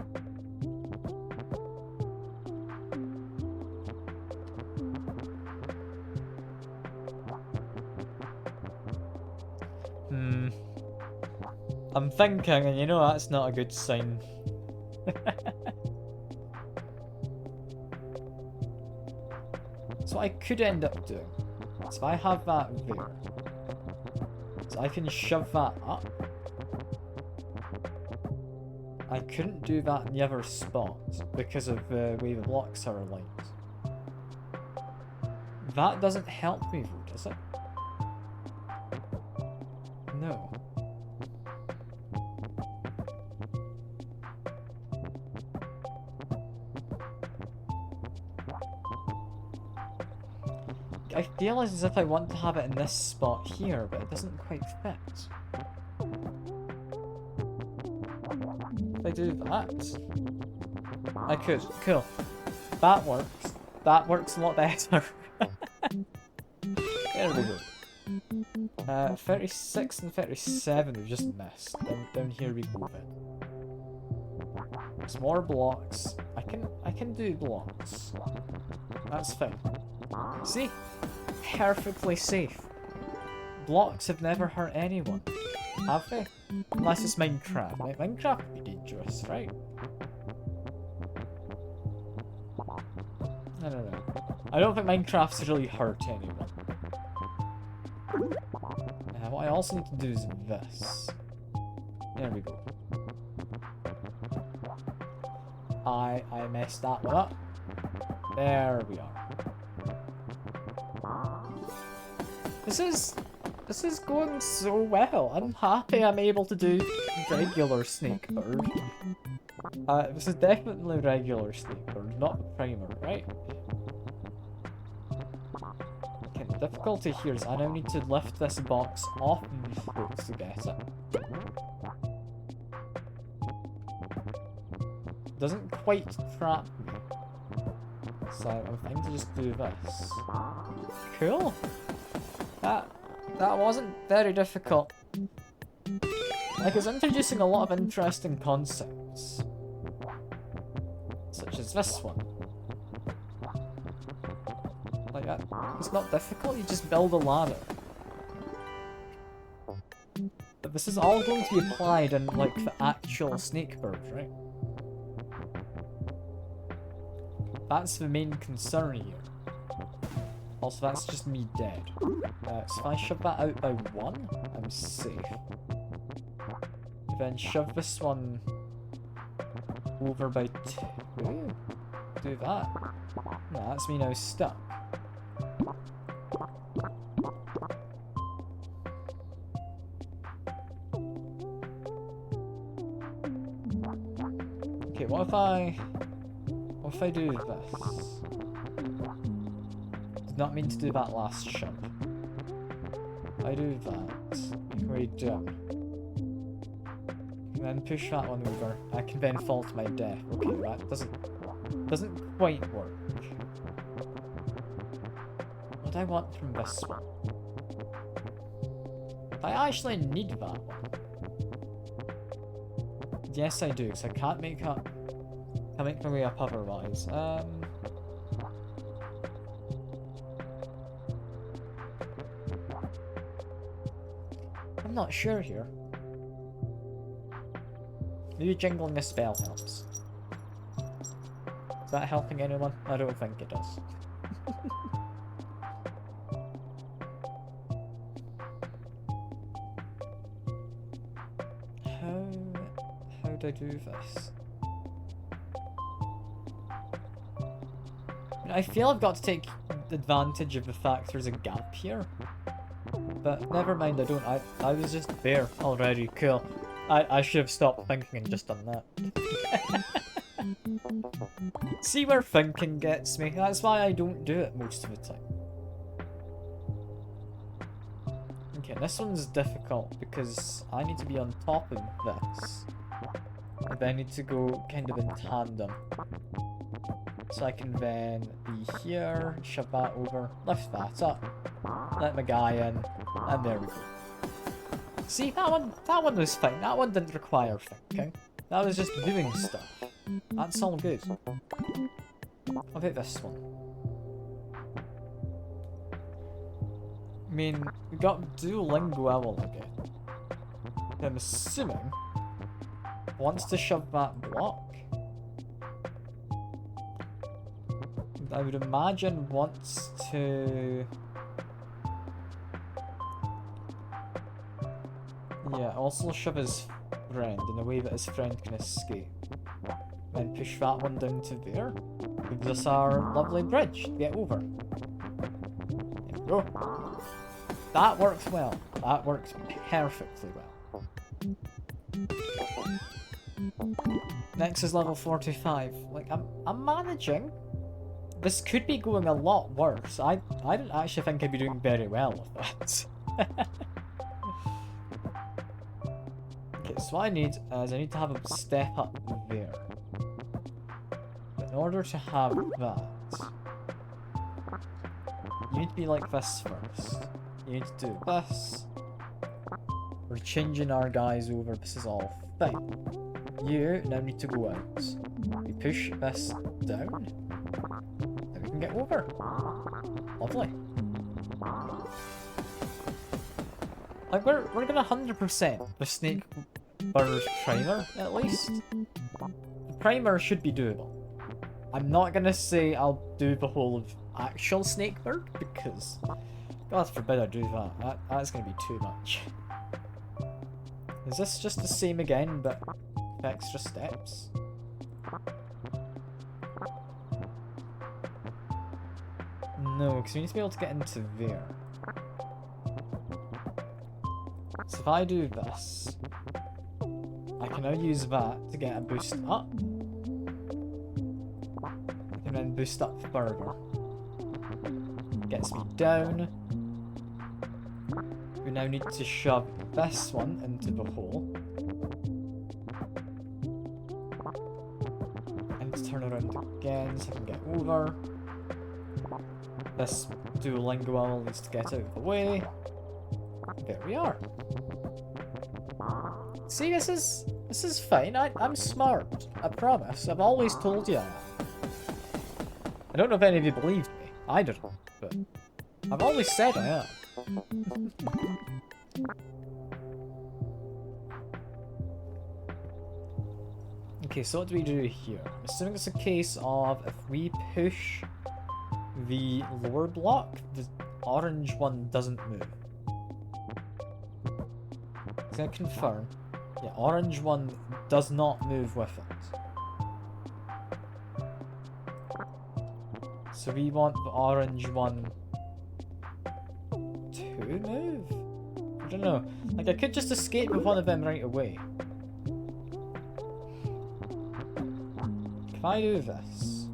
I'm thinking, and you know that's not a good sign. So I could end up doing. So I have that there. So I can shove that up. I couldn't do that in the other spot because of the way the blocks are aligned. That doesn't help me though, does it? No. I feel as if I want to have it in this spot here, but it doesn't quite fit. If I do that, I could. Cool. That works. That works a lot better. There we go. 36 and 37 we've just missed. Down here we go then. There's more blocks. I can do blocks. That's fine. See? Perfectly safe. Blocks have never hurt anyone. Have they? Unless it's Minecraft. Minecraft would be dangerous, right? I don't know. I don't think Minecraft's really hurt anyone. What I also need to do is this. There we go. I messed that one up. There we are. This is going so well. I'm happy I'm able to do regular Snakebird. This is definitely regular Snakebird, not the primer, right? Okay, the difficulty here is I now need to lift this box off the throat to get it. Doesn't quite trap me. So I'm trying to just do this. Cool. That wasn't very difficult. Like, it's introducing a lot of interesting concepts. Such as this one. Like that. It's not difficult, you just build a ladder. But this is all going to be applied in, like, the actual Snakebird, right? That's the main concern here. Also, that's just me dead. So if I shove that out by 1, I'm safe. Then shove this one over by 2. Do that. No, that's me now stuck. Okay, what if I do this? Did not mean to do that last shove. I do that. Way down. And then push that one over. I can then fall to my death. Okay, that doesn't quite work. What do I want from this one? I actually need that one. Yes, I do, because I can't make my way up otherwise. I'm not sure here. Maybe jingling a spell helps. Is that helping anyone? I don't think it does. How do I do this? I feel I've got to take advantage of the fact there's a gap here. But never mind, I don't. I was just there already. Cool. I should have stopped thinking and just done that. See where thinking gets me? That's why I don't do it most of the time. Okay, this one's difficult because I need to be on top of this. And then I need to go kind of in tandem. So I can then be here, shove that over, lift that up, let my guy in, and there we go. See, that one was fine. That one didn't require thinking. That was just doing stuff. That's all good. What about this one? I mean, we got Duolingo Owl again. I'm assuming wants to shove that block. I would imagine wants to... Yeah, also shove his friend in a way that his friend can escape. Then push that one down to there. Gives us our lovely bridge to get over. There we go. That works well. That works perfectly well. Next is level 45. Like, I'm managing. This could be going a lot worse. I don't actually think I'd be doing very well with that. Okay, so what I need is I need to have a step up there. But in order to have that, you need to be like this first. You need to do this, We're changing our guys over. This is all fine. You now need to go out. We push this down. Then we can get over. Lovely. Like, we're gonna 100% the Snakebird primer, at least. The primer should be doable. I'm not gonna say I'll do the whole of actual Snakebird, because God forbid I do that. That's gonna be too much. Is this just the same again, but with extra steps? No, because we need to be able to get into there. So if I do this, I can now use that to get a boost up. And then boost up further. Gets me down. We now need to shove this one into the hole. And turn around again so I can get over. This Duolingo needs to get out of the way. There we are. See, this is fine. I'm smart. I promise. I've always told you that. I don't know if any of you believed me. I didn't, but I've always said I am. Okay, so what do we do here? I'm assuming it's a case of if we push the lower block, the orange one doesn't move. I'm gonna confirm. Yeah, orange one does not move with it. So we want the orange one to move? I don't know. Like, I could just escape with one of them right away. If I do this...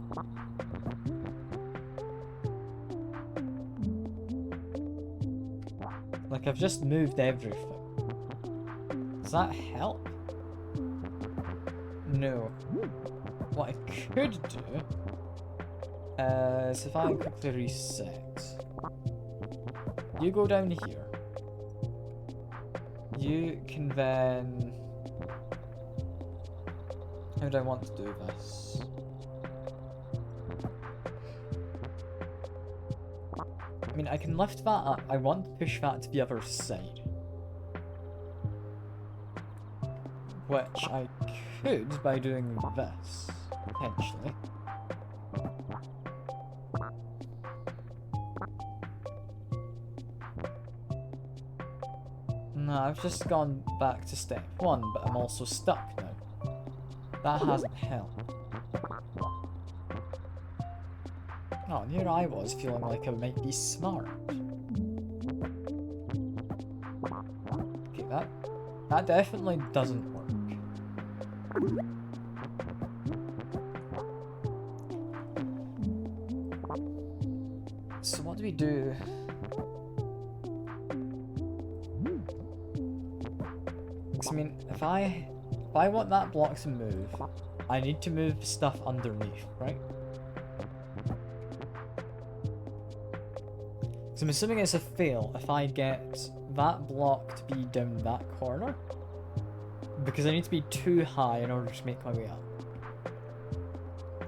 Like, I've just moved everything. Does that help? No. What I could do is if I quickly reset. You go down here. You can then... How do I want to do this? I mean, I can lift that up. I want to push that to the other side. Which I could by doing this, potentially. No, I've just gone back to step 1, but I'm also stuck now. That hasn't helped. Oh, and here I was feeling like I might be smart. Okay, that definitely doesn't work. So what do we do? Because I mean, if I want that block to move, I need to move stuff underneath, right? So I'm assuming it's a fail if I get that block to be down that corner. Because I need to be too high in order to make my way up.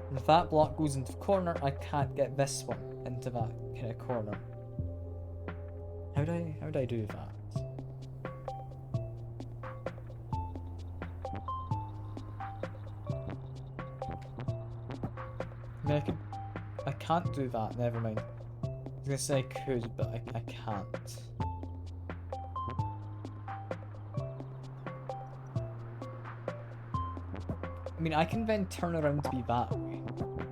And if that block goes into the corner, I can't get this one into that kind of corner. How do I do that? I mean, I can't do that, never mind. I was gonna say I could, but I can't. I mean, I can then turn around to be that way.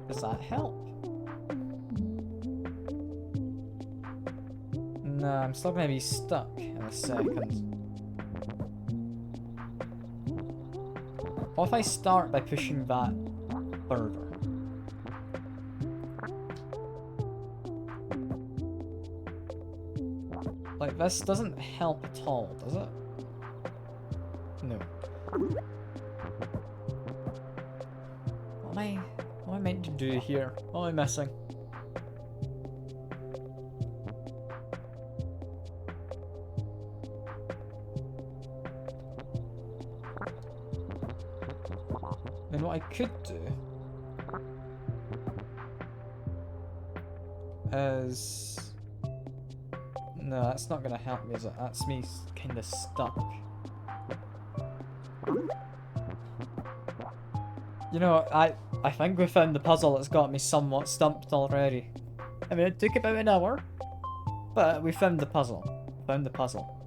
Does that help? Nah, I'm still gonna be stuck in a second. What if I start by pushing that further? Like, this doesn't help at all, does it? No. What am I meant to do here? What am I missing? what I could do is... No, that's not going to help me, is it? That's me kind of stuck. You know, I think we found the puzzle that's got me somewhat stumped already. I mean, it took about an hour, but we found the puzzle. Found the puzzle.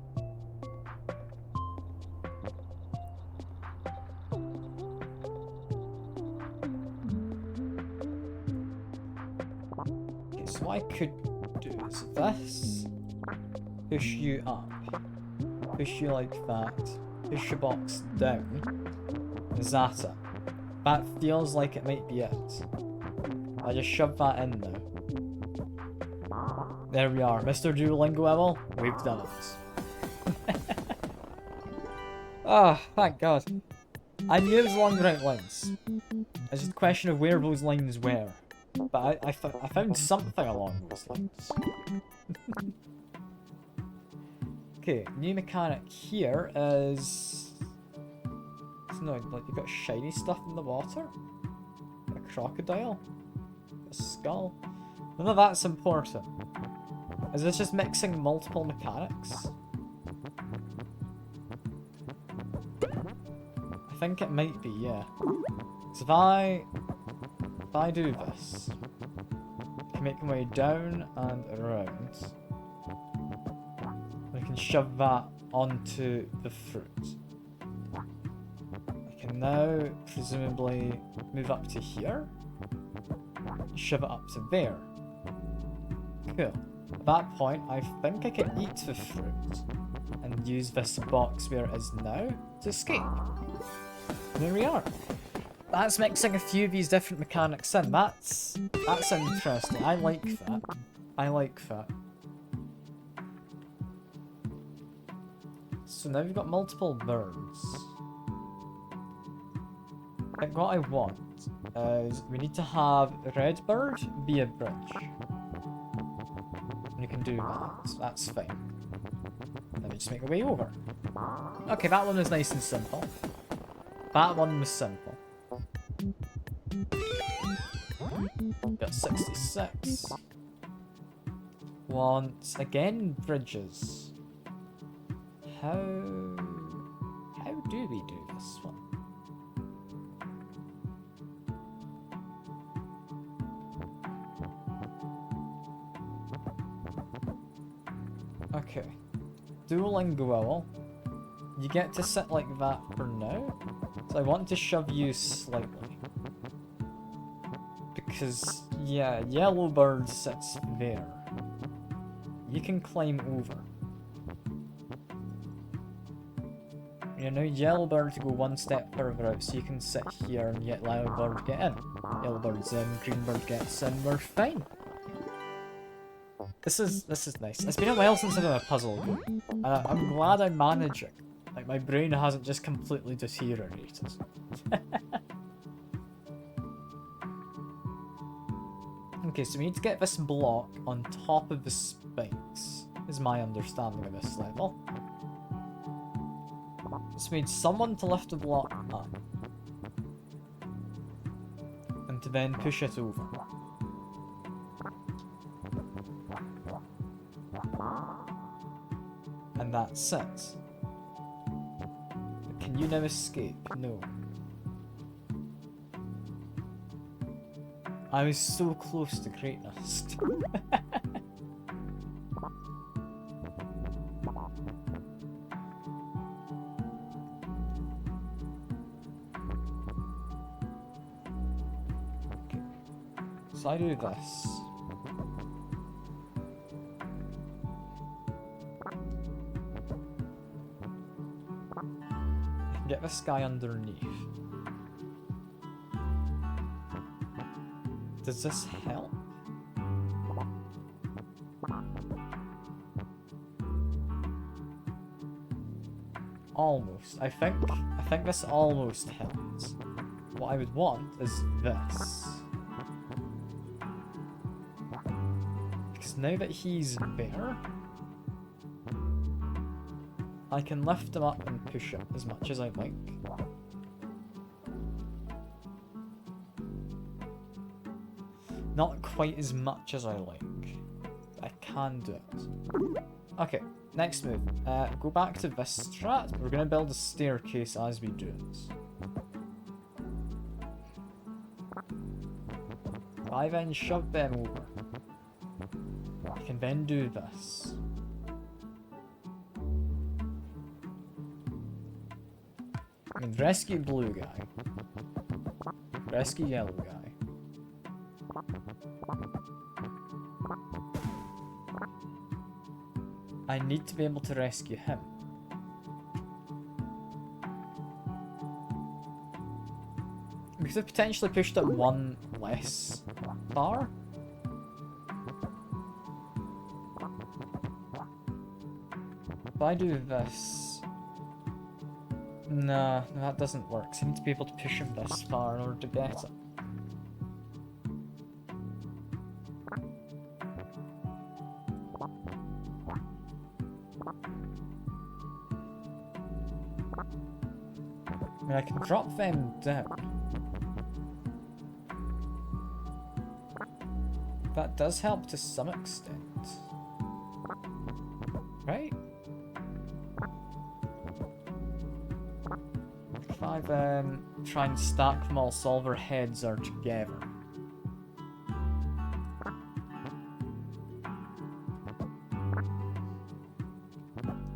Okay, so what I could do is this. Push you up. Push you like that. Push your box down. Is that it? That feels like it might be it. I just shove that in now. There we are, Mr. Duolingo level. We've done it. Ah, thank God. I knew it was along the right lines. It's just a question of where those lines were. But I found something along those lines. Okay, new mechanic here is... It's not like you've got shiny stuff in the water. A crocodile. A skull. None of that's important. Is this just mixing multiple mechanics? I think it might be, yeah. So if I do this, I can make my way down and around. I can shove that onto the fruit. I can now presumably move up to here, shove it up to there. Cool. At that point, I think I can eat the fruit and use this box where it is now to escape. There we are. That's mixing a few of these different mechanics in. That's interesting. I like that. I like that. So now we've got multiple birds. I think what I want is we need to have Redbird be a bridge. And you can do that. So that's fine. Let me just make my way over. Okay, that one was nice and simple. That one was simple. Got 66. Want, again, bridges. How do we do this one? Okay. Duolingo. You get to sit like that for now. So I want to shove you slightly. Because, yeah, yellow bird sits there. You can climb over. You know, yellow bird to go one step further out, so you can sit here and yet yellow bird get in. Yellow bird's in, green bird gets in, we're fine. This is nice. It's been a while since I've done a puzzle game. And I'm glad I'm managing. Like, my brain hasn't just completely deteriorated. Okay, so we need to get this block on top of the spikes, is my understanding of this level. So we need someone to lift the block up. And to then push it over. And that's it. But can you now escape? No. I was so close to greatness. Okay. So I do this. I can get this guy underneath. Does this help? Almost. I think this almost helps. What I would want is this. Because now that he's there, I can lift him up and push him as much as I like. Not quite as much as I like. I can do it. Okay, next move. Go back to this strat. We're gonna build a staircase as we do it. If I then shove them over, I can then do this. I mean, rescue blue guy. Rescue yellow guy. I need to be able to rescue him. We could have potentially pushed it one less far. If I do this... Nah, that doesn't work. So I need to be able to push him this far in order to get it. I mean, I can drop them down. That does help to some extent. Right? If I then try and stack them all so all their heads are together.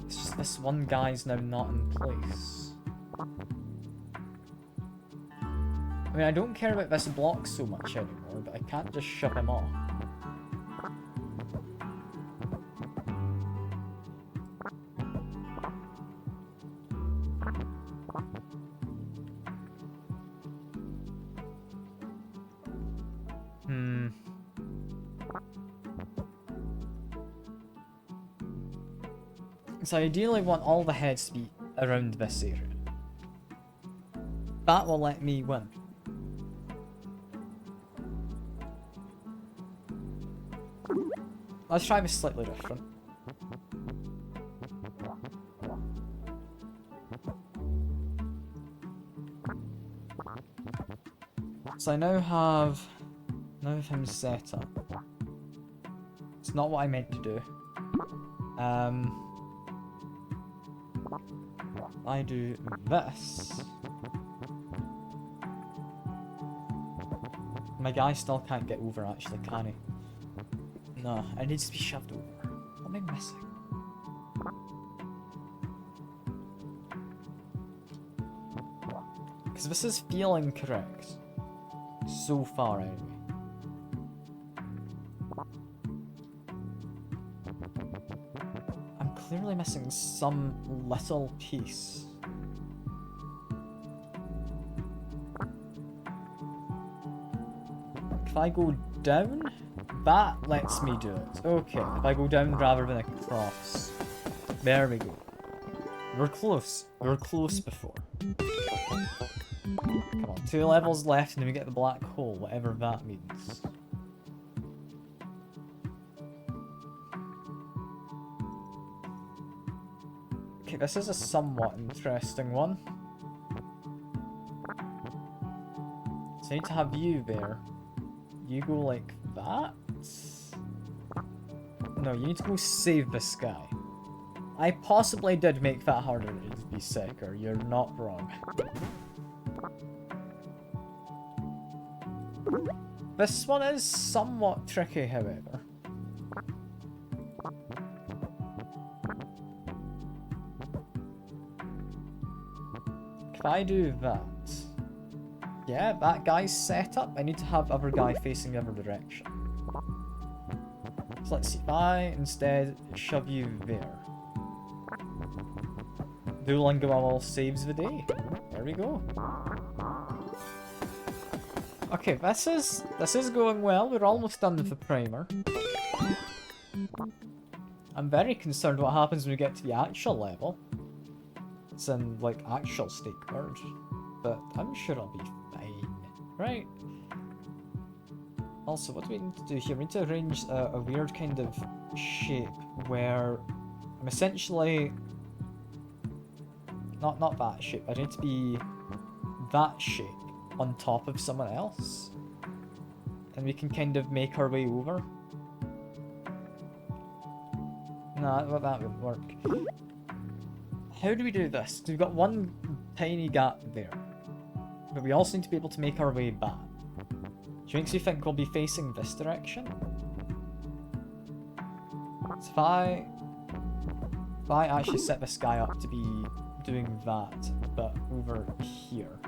It's just this one guy's now not in place. I mean, I don't care about this block so much anymore, but I can't just shove him off. So I ideally want all the heads to be around this area. That will let me win. Let's try this slightly different. So I now have him set up. It's not what I meant to do. I do this. My guy still can't get over actually, can he? No, it needs to be shoved over. What am I missing? Because this is feeling correct. So far anyway. I'm clearly missing some little piece. If I go down, that lets me do it. Okay, if I go down rather than across. There we go. We're close. We were close before. Come on, 2 levels left and then we get the black hole, whatever that means. Okay, this is a somewhat interesting one. So I need to have you there. You go like that? No, you need to go save this guy. I possibly did make that harder to be sicker, you're not wrong. This one is somewhat tricky, however. If I do that... Yeah, that guy's set up. I need to have other guy facing the other direction. So let's see. If I instead shove you there. Duolingo all saves the day. There we go. Okay, this is going well. We're almost done with the primer. I'm very concerned what happens when we get to the actual level. It's in, like, actual Snakebird. But I'm sure I'll be fine. Right. Also, what do we need to do here? We need to arrange a weird kind of shape where I'm essentially... Not that shape. I need to be that shape on top of someone else. and we can kind of make our way over. No, that would work. How do we do this? We've got one tiny gap there, but we also need to be able to make our way back. Which makes me think we'll be facing this direction. So if I actually set this guy up to be doing that, but over here.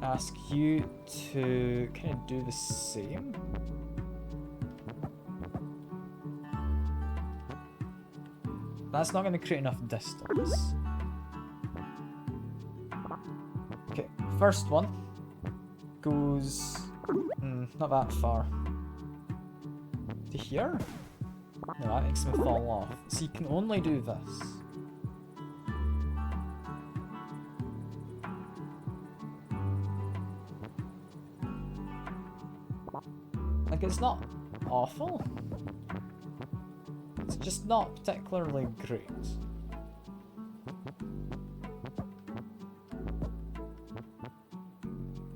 Ask you to kind of do the same. That's not going to create enough distance. Okay, first one goes not that far. To here? No, that makes him fall off. So you can only do this. Like, it's not awful. It's just not particularly great.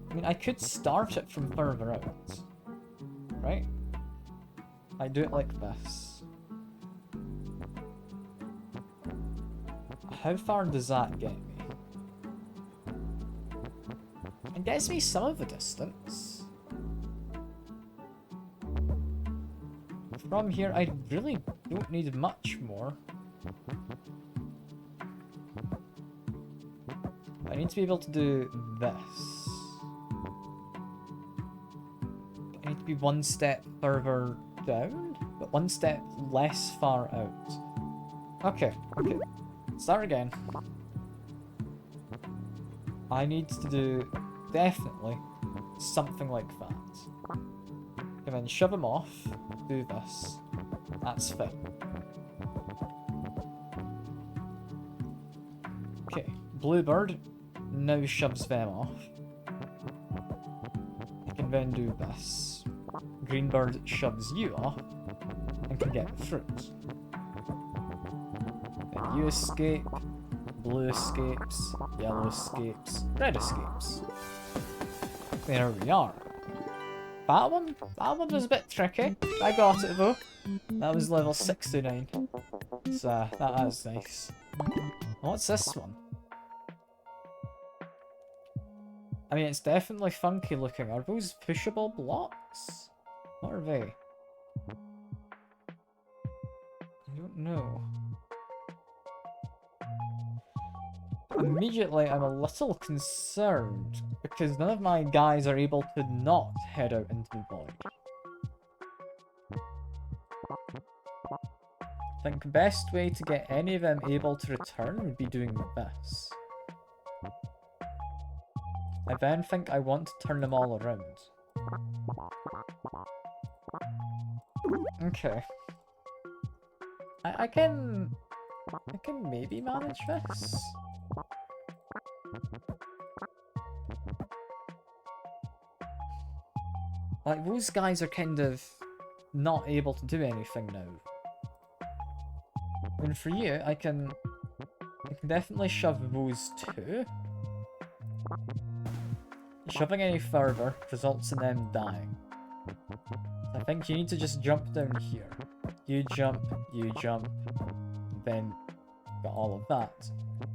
I mean, I could start it from further out, right? I do it like this. How far does that get me? It gets me some of the distance. From here, I really don't need much more. I need to be able to do this. I need to be one step further down, but one step less far out. Okay, okay. Start again. I need to do definitely something like that. And then shove him off, do this. That's fine. Okay, Bluebird now shoves them off. I can then do this. Greenbird shoves you off and can get the fruit. Then you escape, blue escapes, yellow escapes, red escapes. There we are. That one was a bit tricky. I got it though. That was level 69. So that is nice. What's this one? I mean, it's definitely funky looking. Are those pushable blocks? What are they? I don't know. Immediately, I'm a little concerned because none of my guys are able to not head out into the void. I think the best way to get any of them able to return would be doing this. I then think I want to turn them all around. Okay. I can maybe manage this. Like, those guys are kind of not able to do anything now. And for you, I can definitely shove those two. Shoving any further results in them dying. I think you need to just jump down here. You jump, then got all of that.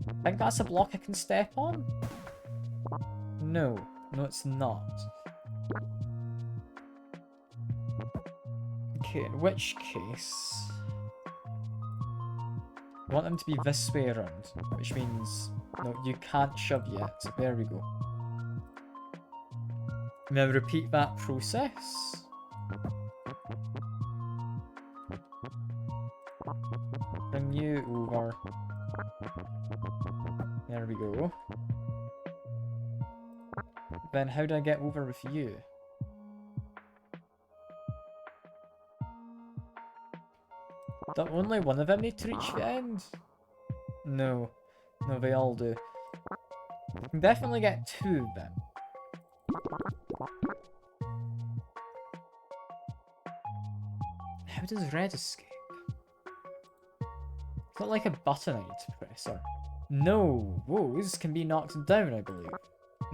I think that's a block I can step on? No, it's not. Okay, in which case... I want them to be this way around, which means... No, you can't shove yet. There we go. Now repeat that process. Bring you over. There we go. Then how do I get over with you? Don't only one of them need to reach the end? No. No, they all do. I can definitely get two of them. How does red escape? It's not like a button I need to press, or... No! Those can be knocked down, I believe.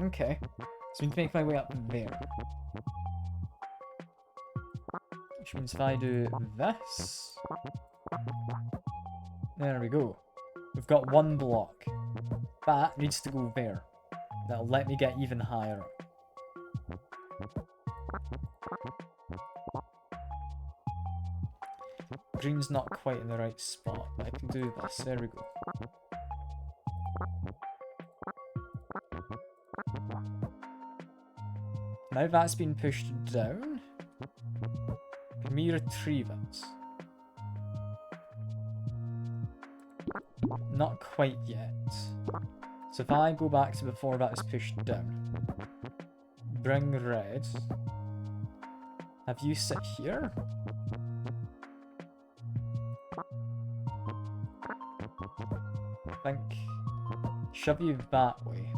Okay. So I need to make my way up there. which means if I do this, there we go. We've got one block. That needs to go there. That'll let me get even higher up. Green's not quite in the right spot, but I can do this. There we go. Now that's been pushed down, can we retrieve it? Not quite yet. So if I go back to before that is pushed down, bring red, have you sit here? I think shove you that way.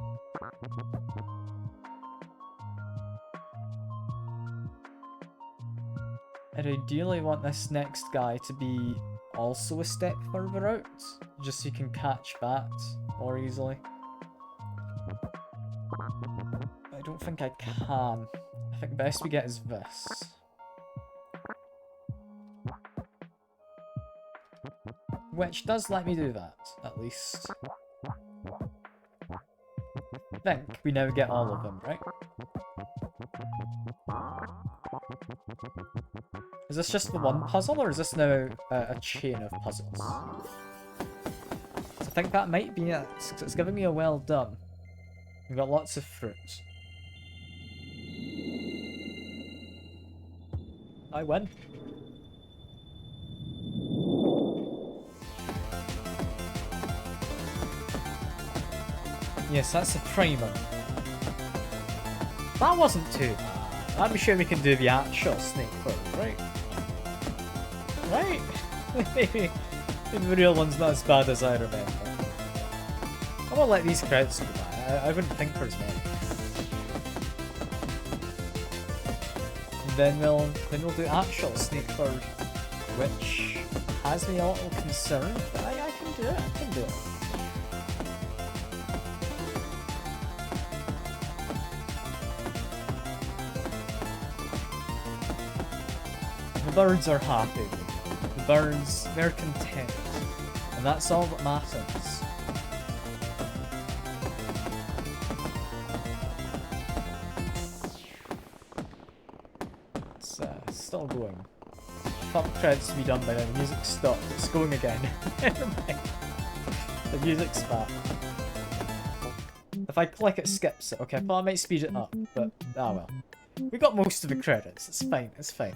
I'd ideally want this next guy to be also a step further out, just so you can catch that more easily. I don't think I can. I think best we get is this. Which does let me do that, at least. I think we now get all of them, right? Is this just the one puzzle, or is this now a chain of puzzles? So I think that might be it, because it's giving me a well done. We've got lots of fruits. I win. Yes, that's a primer. That wasn't too bad. I'm sure we can do the actual Snakebird, right? Right? Maybe the real one's not as bad as I remember. I'm gonna let these credits go by. I wouldn't think there's many. And then we'll do actual Snakebird, which has me a little concerned, but I can do it. I can do it. The birds are happy. The birds, they're content. And that's all that matters. It's still going. I thought the credits would be done by now. The music stopped. It's going again. Never mind. The music's back. If I click it, skips it. Okay, I thought I might speed it up, but ah well. We got most of the credits. It's fine. It's fine.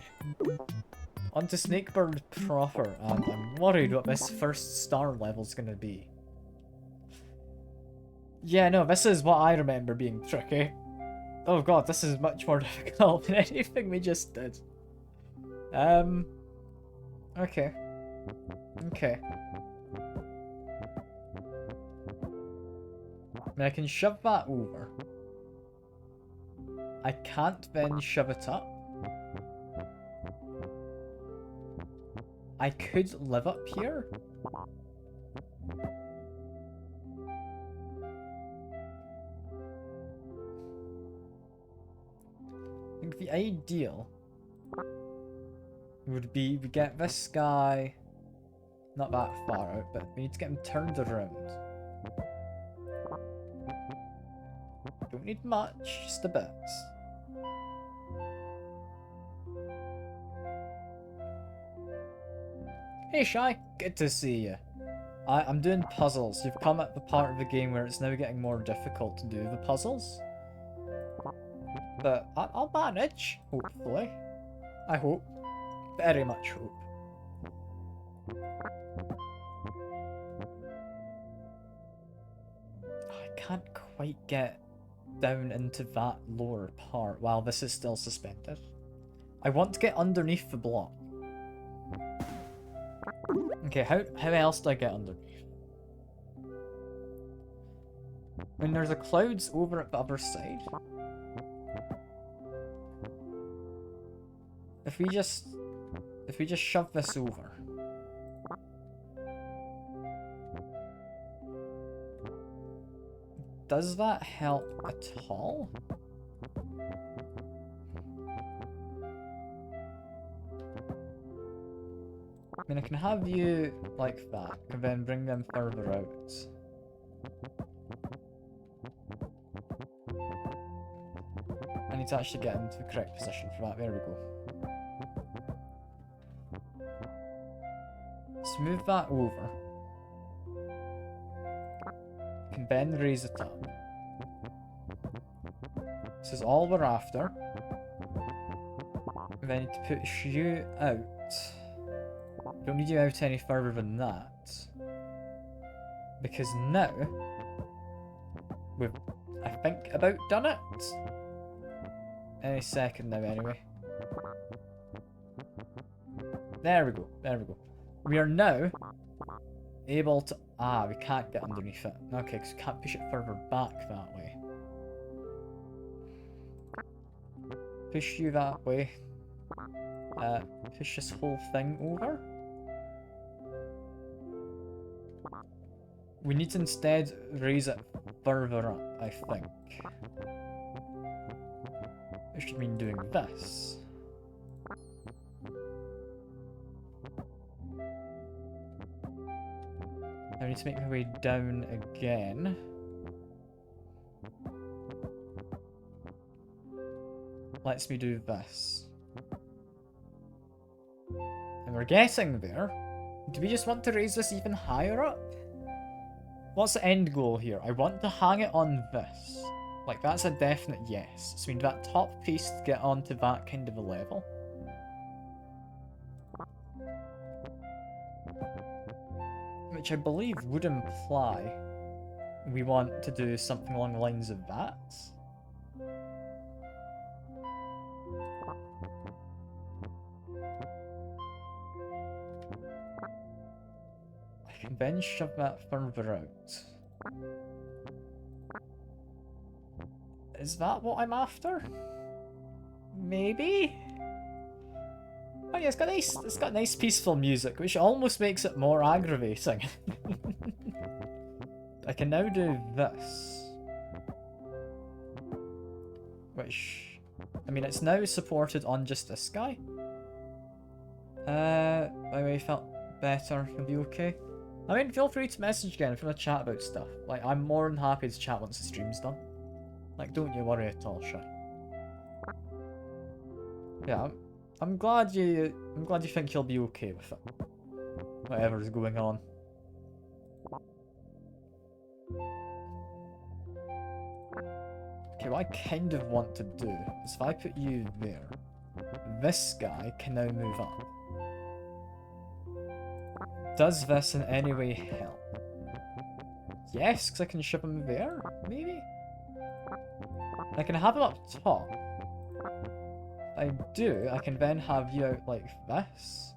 On to Snakebird proper, and I'm worried what this first star level's gonna be. Yeah, no, this is what I remember being tricky. Oh god, this is much more difficult than anything we just did. Okay. Okay. I mean, I can shove that over. I can't then shove it up. I could live up here. I think the ideal would be we get this guy not that far out, but we need to get him turned around. Don't need much, just a bit. Hey Shy, good to see you. I'm doing puzzles. You've come at the part of the game where it's now getting more difficult to do the puzzles. But I'll manage, hopefully. I hope. Very much hope. I can't quite get down into that lower part while this is still suspended. I want to get underneath the block. Okay, how else do I get underneath? I mean, there's a clouds over at the other side. If we just shove this over. Does that help at all? mean, I can have you like that, and then bring them further out. I need to actually get into the correct position for that. There we go. Let's move that over. Can then raise it up. This is all we're after. And then I need to push you out. Don't need you out any further than that. Because now we've, I think, about done it. Any second now, anyway. There we go. There we go. We are now able to... Ah, we can't get underneath it. Okay, because we can't push it further back that way. Push you that way. Push this whole thing over. We need to instead raise it further up, I think. Which should mean doing this. I need to make my way down again. Lets me do this. And we're getting there. Do we just want to raise this even higher up? What's the end goal here? I want to hang it on this. Like, that's a definite yes. So we need that top piece to get onto that kind of a level. Which I believe would imply we want to do something along the lines of that. I can then shove that further out. Is that what I'm after? Maybe? Oh yeah, it's got nice peaceful music, which almost makes it more aggravating. I can now do this. Which, I mean, it's now supported on just this guy. By the way, felt better, you'll be okay. I mean, feel free to message again if you want to chat about stuff. Like, I'm more than happy to chat once the stream's done. Like, don't you worry at all, Shy. Yeah, I'm glad you think you'll be okay with it. Whatever's going on. Okay, what I kind of want to do is if I put you there, this guy can now move up. Does this in any way help? Yes, because I can ship him there, maybe? I can have him up top. If I do, I can then have you out like this.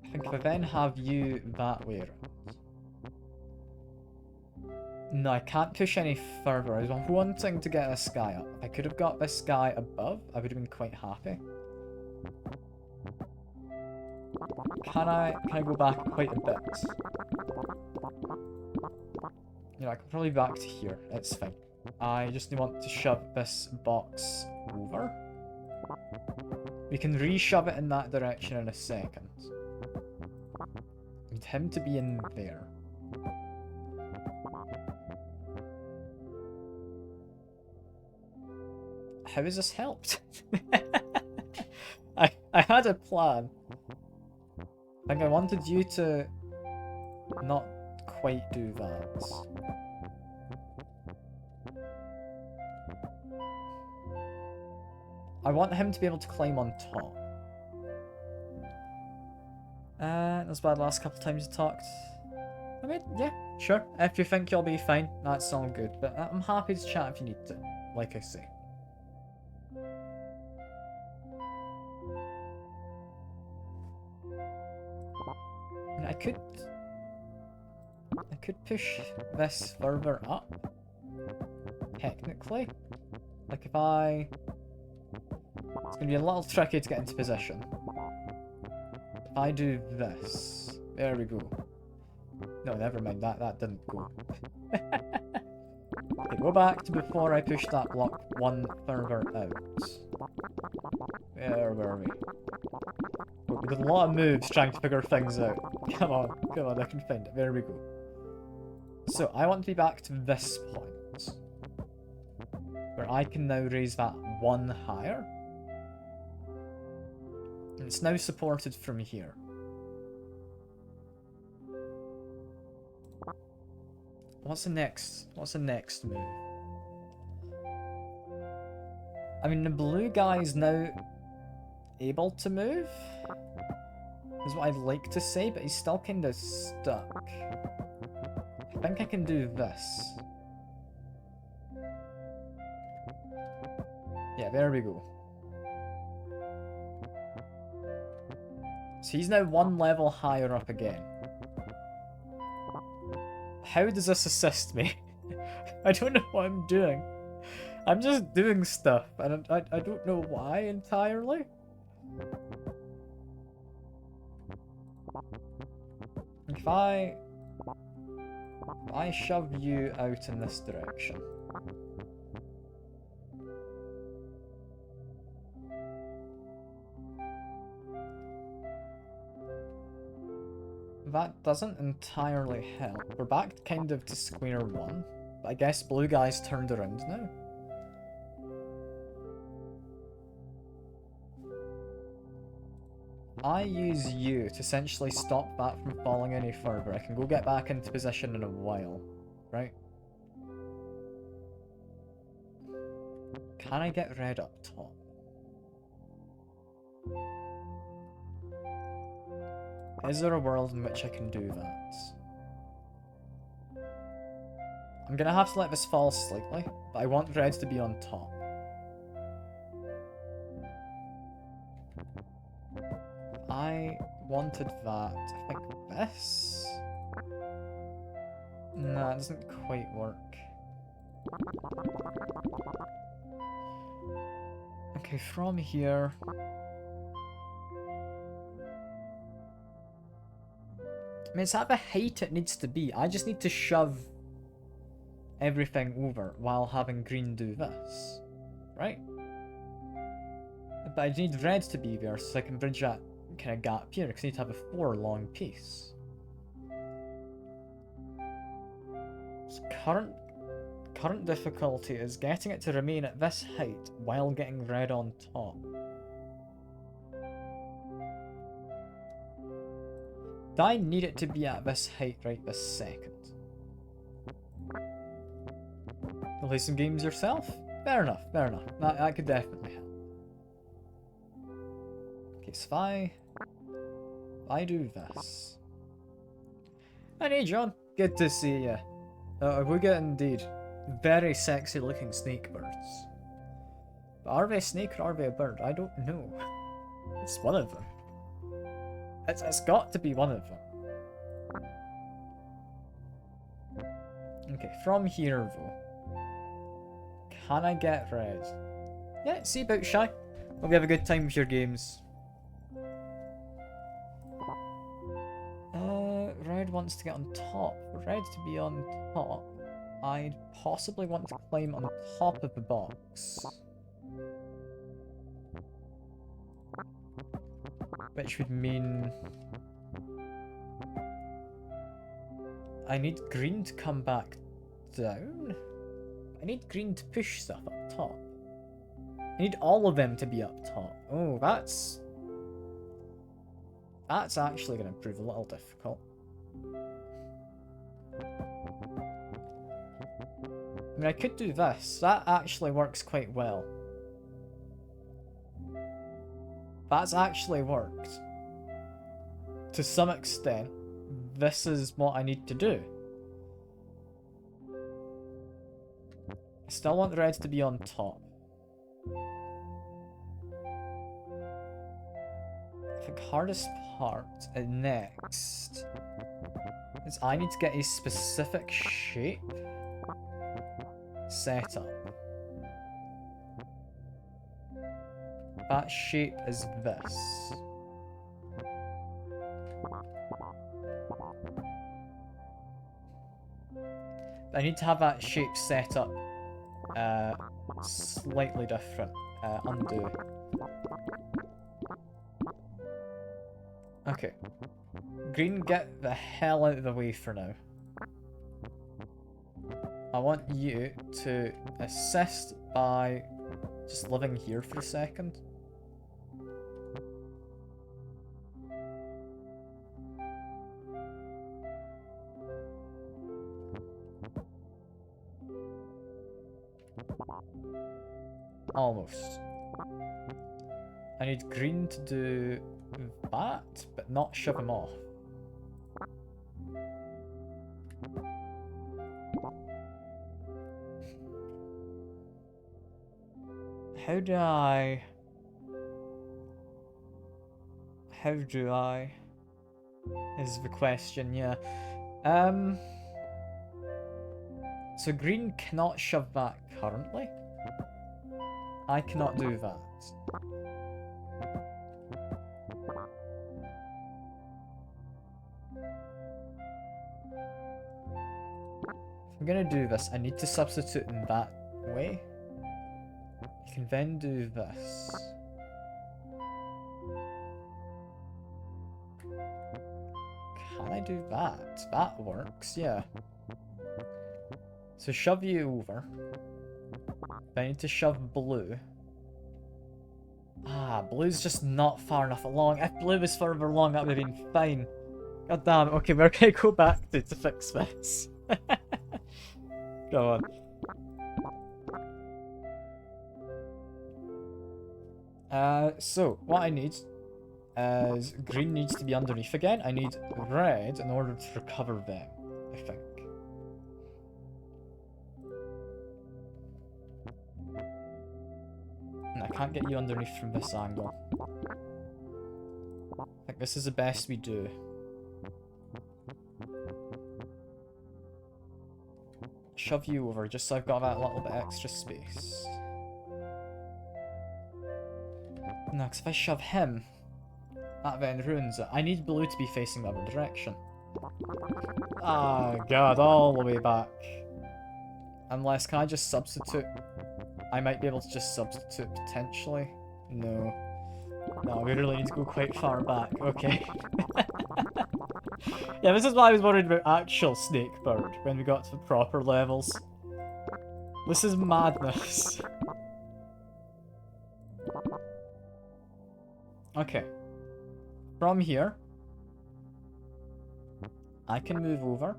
I think if I then have you that way around. No, I can't push any further. I was wanting to get this guy up. If I could have got this guy above, I would have been quite happy. Can I go back quite a bit? You know, I can probably back to here. It's fine. I just want to shove this box over. We can re-shove it in that direction in a second. Need him to be in there. How has this helped? I had a plan. I think I wanted you to not quite do that. I want him to be able to climb on top. That was bad last couple times you talked. I mean, yeah, sure. If you think you'll be fine, that's all good. But I'm happy to chat if you need to, like I say. I could push this further up, technically. Like if I... It's going to be a little tricky to get into position. If I do this, there we go. No, never mind. That didn't go. Okay, go back to before I push that block one further out. Where were we? We did a lot of moves trying to figure things out. Come on, I can find it. There we go. So, I want to be back to this point. Where I can now raise that one higher. And it's now supported from here. What's the next move? I mean, the blue guy is now able to move, is what I'd like to say, but he's still kind of stuck. I think I can do this. Yeah, there we go. So he's now one level higher up again. How does this assist me? I don't know what I'm doing. I'm just doing stuff, and I don't know why entirely. If I shove you out in this direction. That doesn't entirely help. We're back kind of to square one, but I guess blue guy's turned around now. I use you to essentially stop that from falling any further. I can go get back into position in a while, right? Can I get red up top? Is there a world in which I can do that? I'm gonna have to let this fall slightly, but I want red to be on top. I wanted that. I think this? Nah, it doesn't quite work. Okay, from here... I mean, it's at the height it needs to be. I just need to shove everything over while having green do this. Right? But I need red to be there so I can bridge that kind of gap here, because I need to have a 4 long piece. So current difficulty is getting it to remain at this height while getting red on top. Do I need it to be at this height right this second? Play some games yourself? Fair enough, fair enough. That could definitely help. Okay, so if I do this. Hey John, good to see you. We get indeed very sexy looking snakebirds. But are they a snake or are they a bird? I don't know. It's one of them. It's got to be one of them. Okay, from here though. Can I get red? Yeah, see about shy. Hope you have a good time with your games. Red wants to get on top. For red to be on top, I'd possibly want to climb on top of the box. Which would mean... I need green to come back down? I need green to push stuff up top. I need all of them to be up top. Oh, that's actually going to prove a little difficult. I mean, I could do this. That actually works quite well. That's actually worked. To some extent, this is what I need to do. I still want the reds to be on top. I think hardest part next is I need to get a specific shape set up. That shape is this. I need to have that shape set up slightly different. Undo. Okay. Green, get the hell out of the way for now. I want you to assist by just living here for a second. Almost. I need green to do that, but not shove him off. How do I... is the question, yeah. So green cannot shove that currently. I cannot do that. If I'm gonna do this, I need to substitute in that way. I can then do this. Can I do that? That works, yeah. So shove you over. I need to shove blue. Ah, blue's just not far enough along. If blue was further along, that would have been fine. God damn it. Okay, we're gonna go back to fix this. Go on. So, what I need is green needs to be underneath again. I need red in order to recover them, I think. And I can't get you underneath from this angle. I think this is the best we do. Shove you over just so I've got that little bit extra space. No, because if I shove him, that then ruins it. I need blue to be facing the other direction. Ah, God, all the way back. Unless, can I just substitute? I might be able to just substitute potentially. No. No, we really need to go quite far back. Okay. Yeah, this is why I was worried about actual Snakebird when we got to the proper levels. This is madness. Okay. From here, I can move over.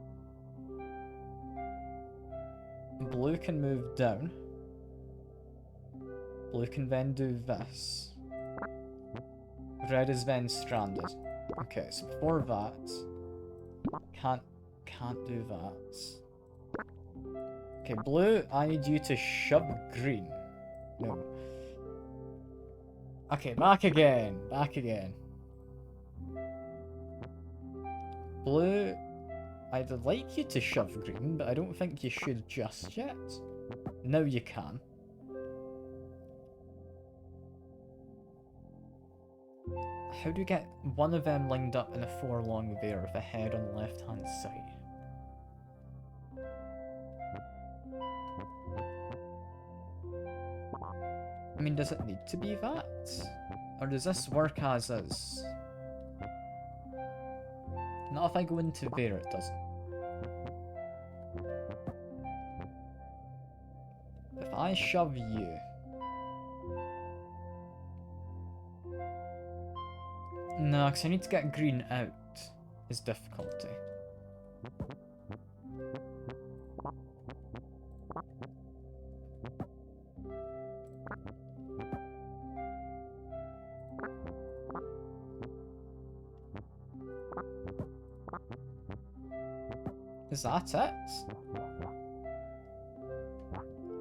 Blue can move down. Blue can then do this. Red is then stranded. Okay, so before that, can't do that. Okay, blue, I need you to shove green. No. Okay, back again, back again. Blue, I'd like you to shove green, but I don't think you should just yet. Now you can. How do you get one of them lined up in a 4 along there with a head on the left hand side? I mean, does it need to be that? Or does this work as is? Not if I go into there, it doesn't. If I shove you... No, because I need to get green out is difficulty. Is that it?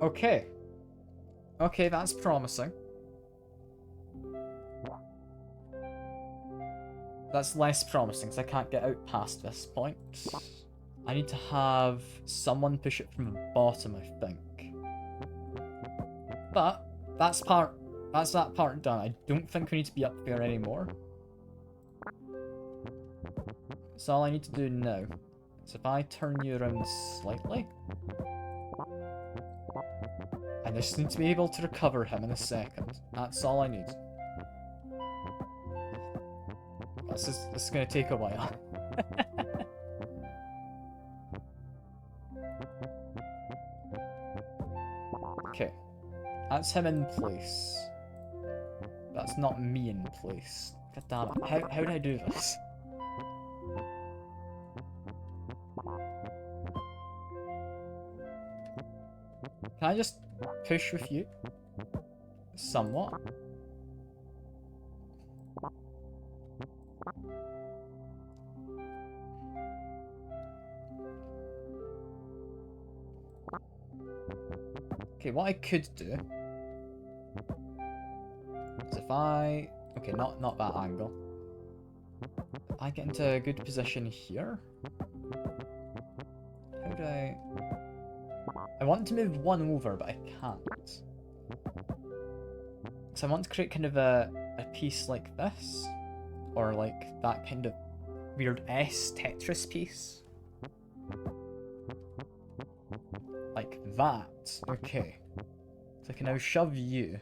Okay. Okay, that's promising. That's less promising, because I can't get out past this point. I need to have someone push it from the bottom, I think. But, that's that part done. I don't think we need to be up there anymore. So all I need to do now So if I turn you around slightly... I just need to be able to recover him in a second. That's all I need. This is going to take a while. Okay. That's him in place. That's not me in place. God damn it. How do I do this? Can I just push with you? Somewhat. Okay, what I could do is if I... Okay, not that angle. If I get into a good position here... How do I... I want to move one over, but I can't. So I want to create kind of a piece like this. Or like that kind of weird S Tetris piece. Like that. Okay. So I can now shove you.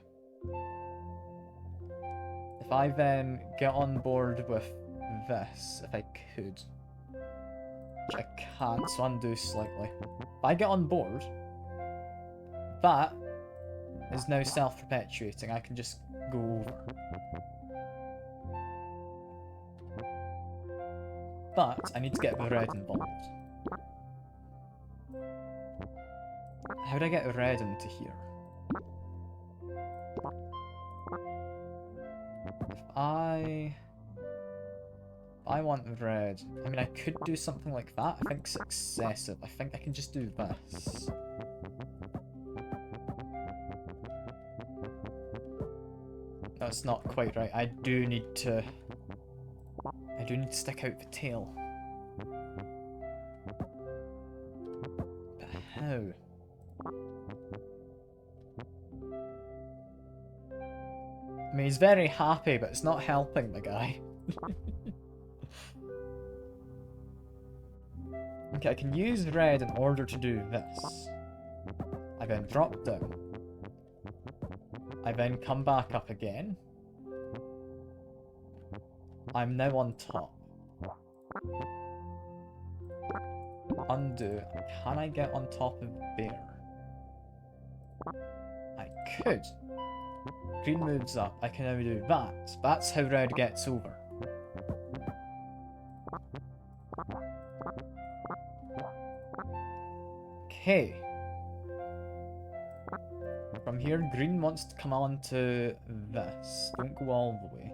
If I then get on board with this, if I could. Which I can't, so undo slightly. If I get on board, that is now self-perpetuating. I can just go over. But I need to get the red involved. How do I get red into here? If I want red, I mean I could do something like that. I think it's excessive. I think I can just do this. That's not quite right. I do need to stick out the tail. But how? I mean, he's very happy, but it's not helping the guy. Okay, I can use red in order to do this. I then drop down. I then come back up again. I'm now on top. Undo. Can I get on top of there? I could. Green moves up. I can now do that. That's how red gets over. Okay. From here, green wants to come on to this. Don't go all the way.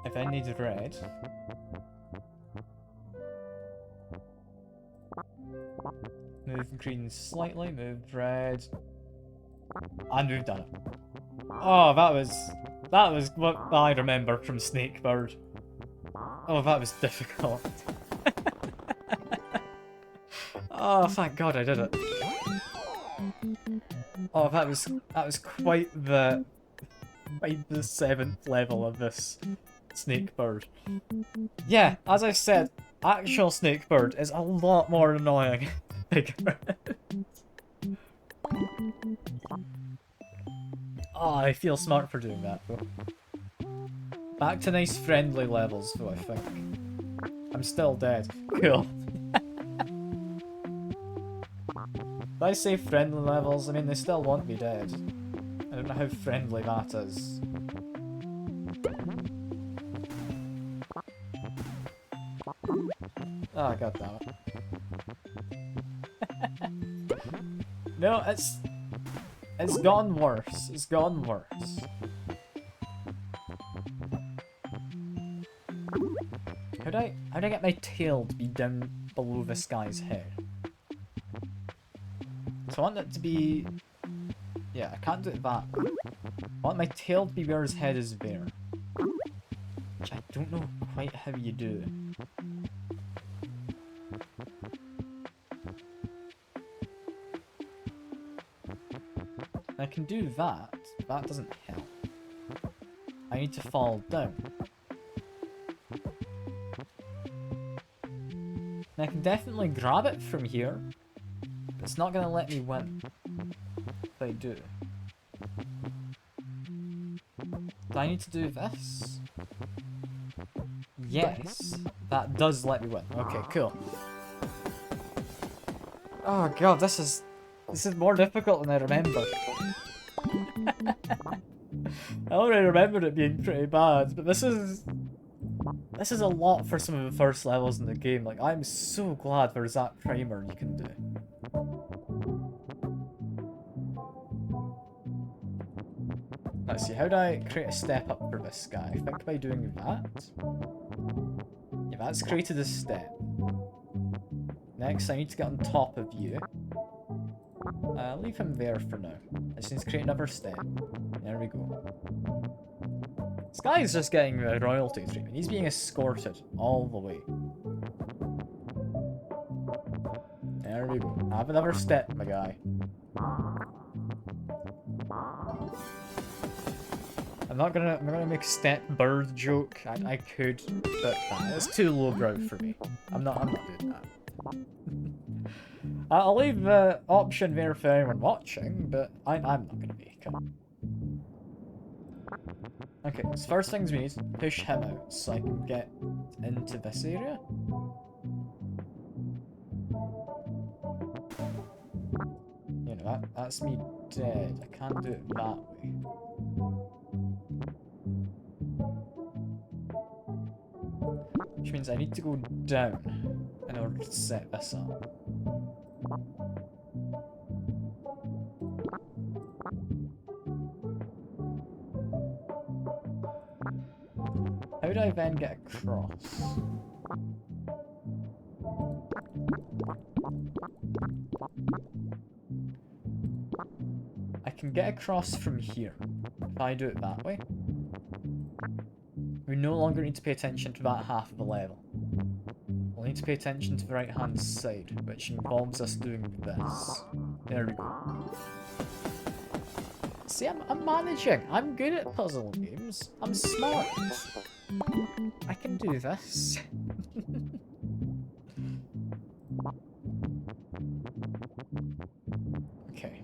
If I need red... Move green slightly, move red... And we've done it. Oh, that was what I remember from Snakebird. Oh, that was difficult. Oh, thank God I did it. Oh, that was quite the 7th level of this Snakebird. Yeah, as I said, actual Snakebird is a lot more annoying. Oh, I feel smart for doing that though. Back to nice friendly levels though, I think. I'm still dead. Cool. If I say friendly levels, I mean they still won't be dead. I don't know how friendly that is. Oh, god damn it. No, it's gone worse. It's gone worse. How'd I get my tail to be down below this guy's head? So I want it to be... Yeah, I can't do it that way. I want my tail to be where his head is there. Which I don't know quite how you do. I can do that, but that doesn't help. I need to fall down. And I can definitely grab it from here. But it's not gonna let me win. If I do. Do I need to do this? Yes. That does let me win. Okay, cool. Oh god, this is more difficult than I remember. I already remember it being pretty bad, but this is a lot for some of the first levels in the game. Like, I'm so glad there's that primer you can do. Let's see, how do I create a step up for this guy? I think by doing that. Yeah, that's created a step. Next, I need to get on top of you. Leave him there for now. I just need to create another step. There we go. This guy is just getting a royalty treatment. He's being escorted all the way. There we go. Have another step, my guy. I'm gonna make a Snakebird joke. I could, but it's too lowbrow for me. I'm not doing that. I'll leave the option there for anyone watching, but I'm not gonna make it. Okay, so first things we need to push him out so I can get into this area. You know, that's me dead. I can't do it that way. Which means I need to go down in order to set this up. How do I then get across? I can get across from here, if I do it that way. We no longer need to pay attention to that half of the level. We'll need to pay attention to the right hand side, which involves us doing this. There we go. See, I'm managing. I'm good at puzzle games. I'm smart. I can do this. Okay.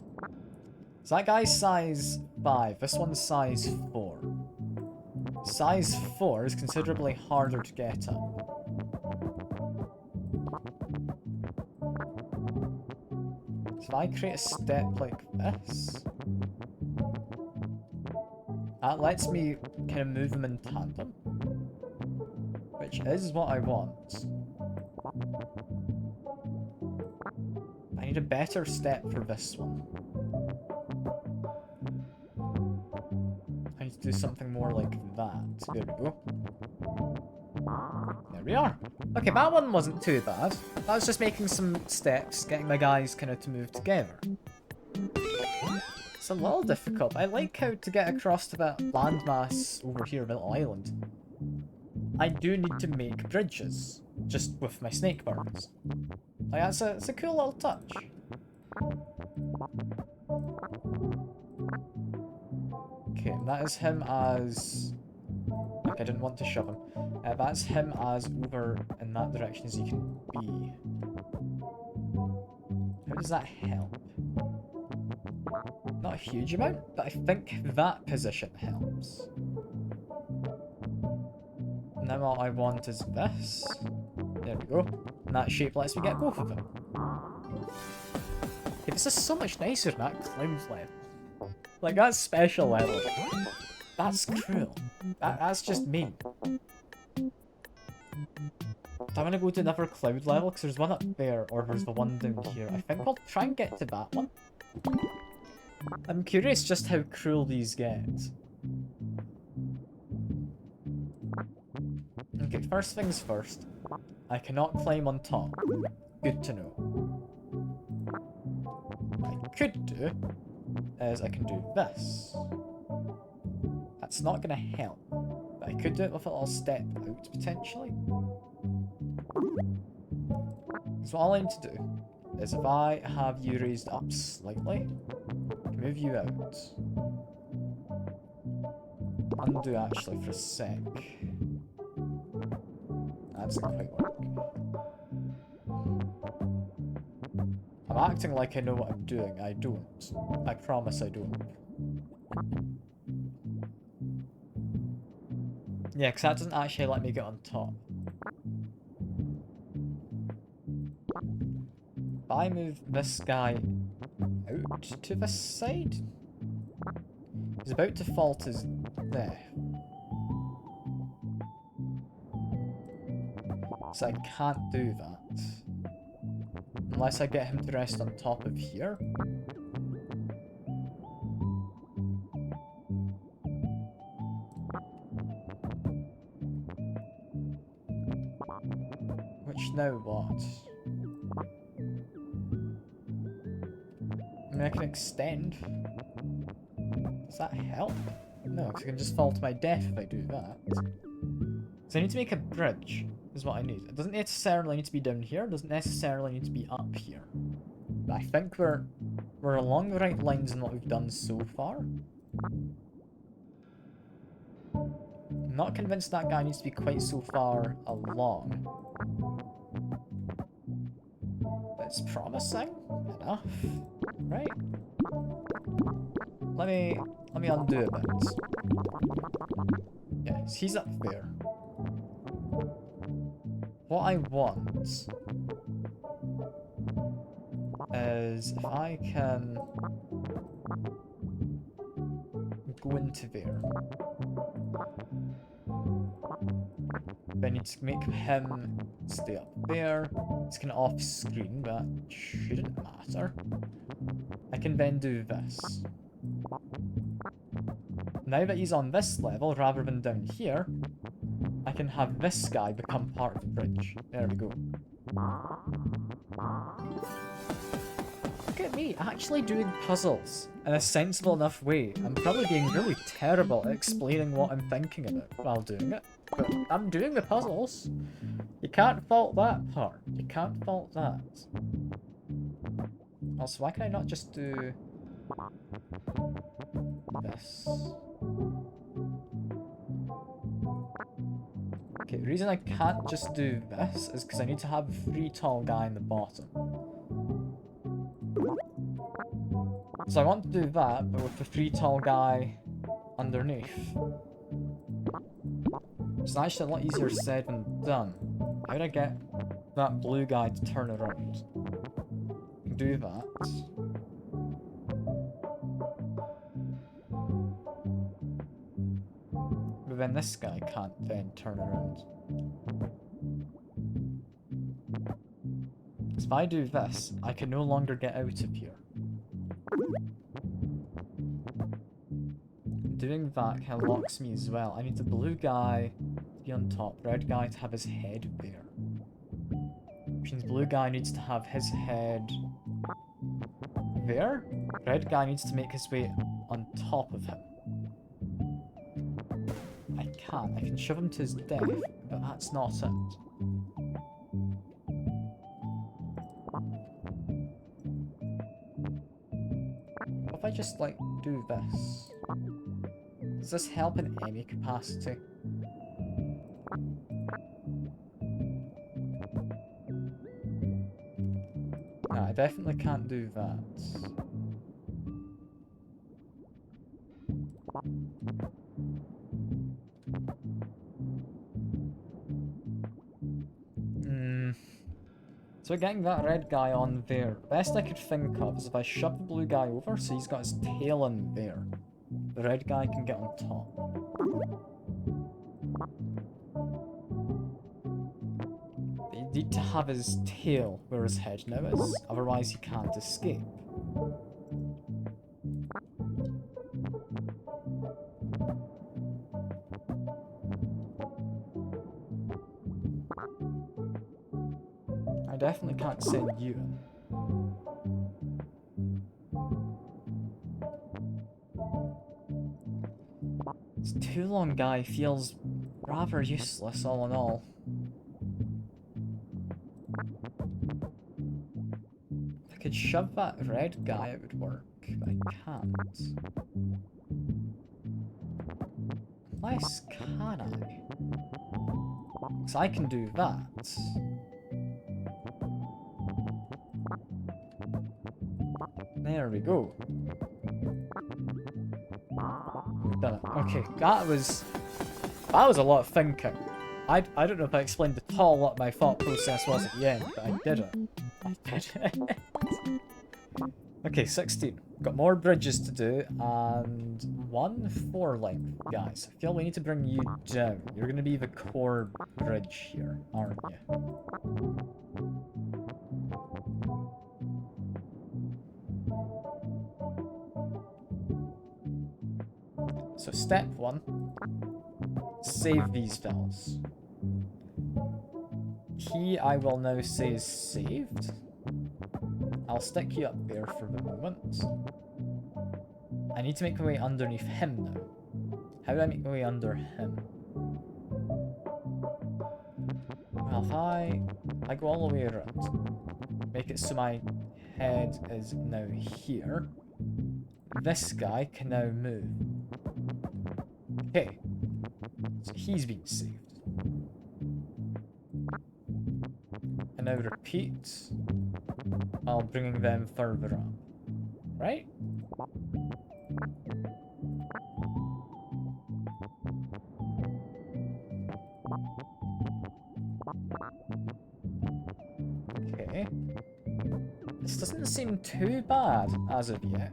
So that guy's size 5. This one's size 4. Size 4 is considerably harder to get up. So if I create a step like this, that lets me kind of move them in tandem, which is what I want. I need a better step for this one. I need to do something more like that. There we go. There we are. Okay, that one wasn't too bad. That was just making some steps, getting my guys kind of to move together. It's a little difficult. I like how to get across to that landmass over here, little island. I do need to make bridges, just with my snakebirds. Like, it's a cool little touch. Okay, that is him as... Like, I didn't want to shove him. That's him as over in that direction as he can be. How does that help? Not a huge amount, but I think that position helps. Now all I want is this. There we go. And that shape lets me get both of them. Okay, this is so much nicer than that cloud level. Like, that's special level. That's cruel. That's just mean. I'm gonna go to another cloud level, because there's one up there, or there's the one down here. I think I'll try and get to that one. I'm curious just how cruel these get. Okay, first things first. I cannot climb on top. Good to know. What I could do is I can do this. That's not gonna help, but I could do it with a little step out, potentially. So all I need to do is if I have you raised up slightly, I can move you out. Undo actually for a sec. That doesn't quite work. I'm acting like I know what I'm doing. I don't. I promise I don't. Yeah, because that doesn't actually let me get on top. If I move this guy out to this side, he's about to fall to his death. So I can't do that. Unless I get him to rest on top of here. Which now what? I mean, I can extend. Does that help? No, because I can just fall to my death if I do that. So I need to make a bridge, is what I need. It doesn't necessarily need to be down here, it doesn't necessarily need to be up here. But I think we're along the right lines in what we've done so far. I'm not convinced that guy needs to be quite so far along. But it's promising enough, right? Let me undo a bit. Yes, he's up there. What I want is if I can go into there. I need to make him stay up there. It's kind of off screen, but shouldn't matter. I can then do this. Now that he's on this level, rather than down here, I can have this guy become part of the bridge. There we go. Look at me, actually doing puzzles in a sensible enough way. I'm probably being really terrible at explaining what I'm thinking about while doing it. But I'm doing the puzzles. You can't fault that part. You can't fault that. Also, why can I not just do this? Okay, the reason I can't just do this is because I need to have a free tall guy in the bottom. So I want to do that, but with the free tall guy underneath. It's actually a lot easier said than done. How do I get that blue guy to turn around? Do that. But then this guy can't then turn around. So if I do this, I can no longer get out of here. Doing that kind of locks me as well. I need the blue guy to be on top, red guy to have his head there. Which means blue guy needs to have his head there. Red guy needs to make his way on top of him. I can't. I can shove him to his death, but that's not it. What if I just, like, do this? Does this help in any capacity? No, I definitely can't do that. So getting that red guy on there, best I could think of is if I shove the blue guy over so he's got his tail in there. The red guy can get on top. But you need to have his tail where his head now is, otherwise he can't escape. I definitely can't send you in. This too long guy feels rather useless all in all. If I could shove that red guy, it would work, but I can't. Unless, can I? Because I can do that. There we go. We've done it. Okay, that was a lot of thinking. I don't know if I explained at all what my thought process was at the end, but I did it. I did it. Okay, 16. Got more bridges to do, and 1 4-length, guys. I feel we need to bring you down. You're going to be the core bridge here, aren't you? So step 1, save these fellas. Key I will now say is saved. I'll stick you up there for the moment. I need to make my way underneath him now. How do I make my way under him? Well, if I go all the way around, make it so my head is now here, this guy can now move. Okay, so he's been saved. And now repeat while bringing them further up. Right? Okay. This doesn't seem too bad as of yet.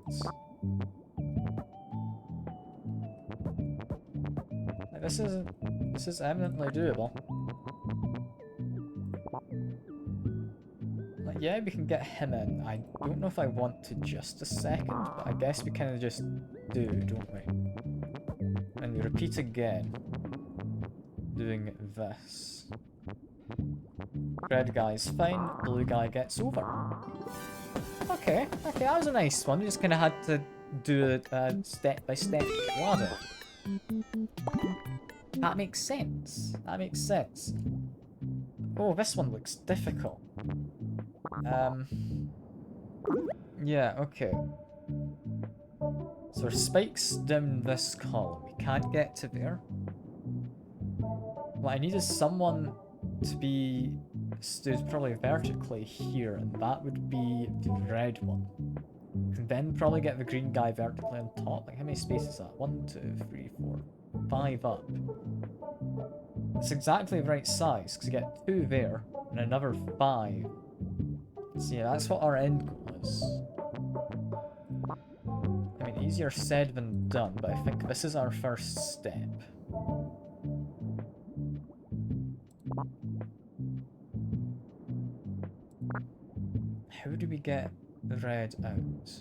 Like, this is eminently doable. Like, yeah, we can get him in. I don't know if I want to just a second, but I guess we kind of just do, don't we? And we repeat again, doing this. Red guy's fine, blue guy gets over. Okay, that was a nice one. We just kind of had to do a step-by-step ladder. That makes sense. That makes sense. Oh, this one looks difficult. Yeah, okay. So there's spikes down this column. We can't get to there. What I need is someone to be stood probably vertically here, and that would be the red one. And then probably get the green guy vertically on top. Like, how many spaces is that? 1, 2, 3, 4, 5 up. It's exactly the right size, because you get 2 there, and another 5. So yeah, that's what our end goal is. I mean, easier said than done, but I think this is our first step. How do we get the red out?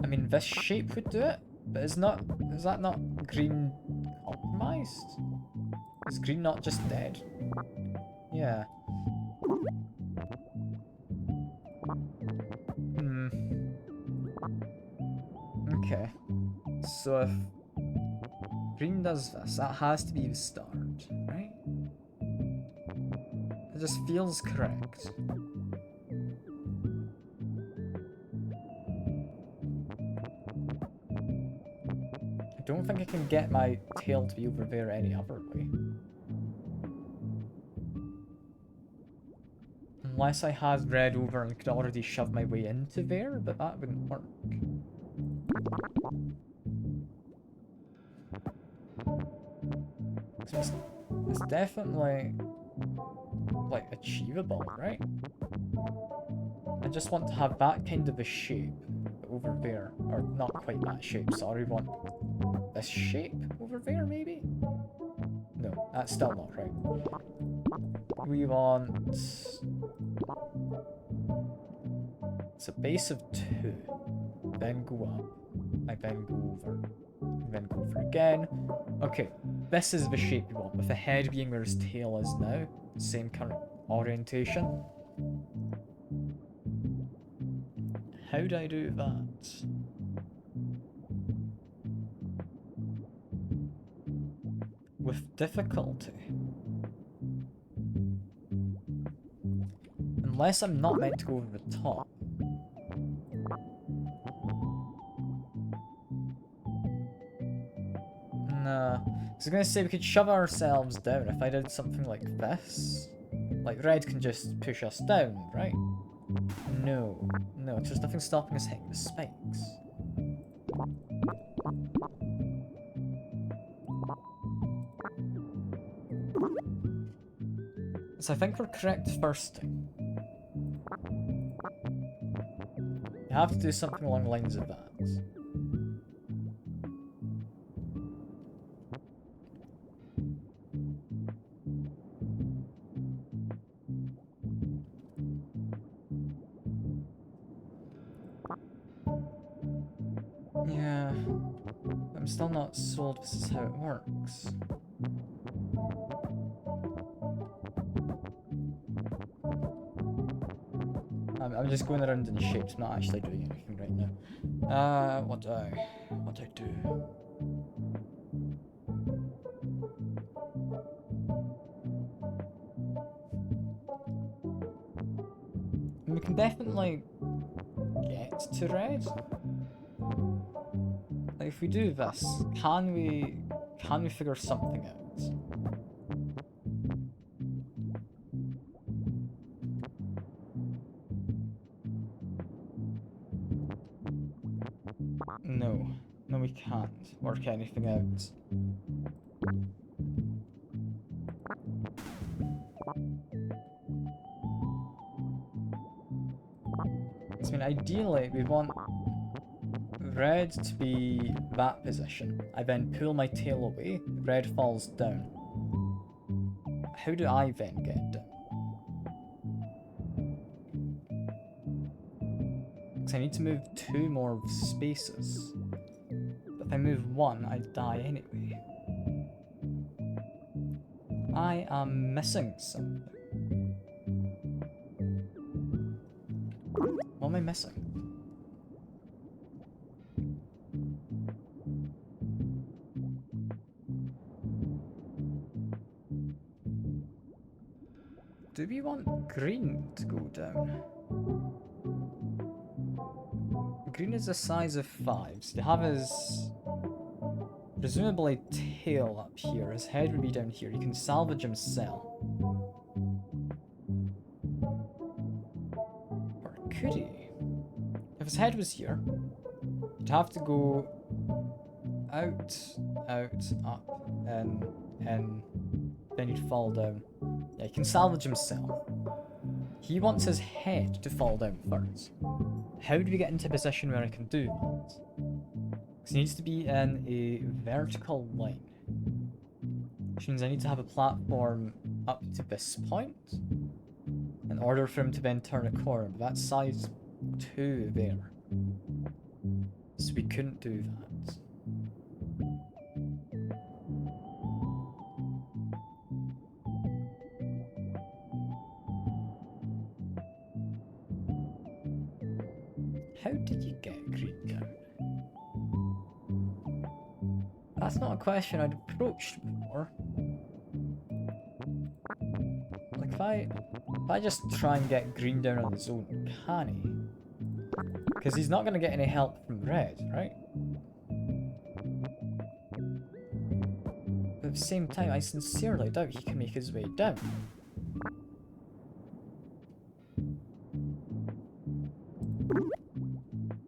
I mean, this shape would do it, but is that not green optimized? Is green not just dead? Yeah. Okay. So if green does this, that has to be the start, right? It just feels correct. I don't think I can get my tail to be over there any other way. Unless I had red over and could already shove my way into there, but that wouldn't work. So it's definitely, like, achievable, right? I just want to have that kind of a shape over there. Or not quite that shape, sorry. Want this shape over there, maybe? No, that's still not right. We want... It's a base of 2. Then go up. I then go over. Then go over again. Okay, this is the shape we want, with the head being where his tail is now. Same current orientation. How do I do that? With difficulty. Unless I'm not meant to go over the top. Nah. I was gonna say we could shove ourselves down if I did something like this. Like, red can just push us down, right? No. No, there's nothing stopping us hitting the spikes. So I think we're correct first time. You have to do something along the lines of that. Yeah, I'm still not sold this is how it works. I'm just going around in shapes, not actually doing anything right now. What do I do? We can definitely get to red. Like if we do this, can we figure something out? No. No, we can't work anything out. I mean, ideally, we want red to be that position. I then pull my tail away, red falls down. How do I then get down? Because I need to move 2 more spaces. But if I move 1, I die anyway. I am missing something. What am I missing? Do we want green to go down? Green is the size of 5, so you have his presumably tail up here. His head would be down here. You can salvage himself. Or could he? If his head was here, you'd have to go out, up, in, then you'd fall down. Yeah, he can salvage himself. He wants his head to fall down first. How do we get into a position where I can do that? Because he needs to be in a vertical line. Which means I need to have a platform up to this point in order for him to then turn a corner. But that's size 2 there. So we couldn't do that. How did you get green down? That's not a question I'd approached before. Like if I just try and get green down on his own, can he? Because he's not going to get any help from red, right? But at the same time, I sincerely doubt he can make his way down.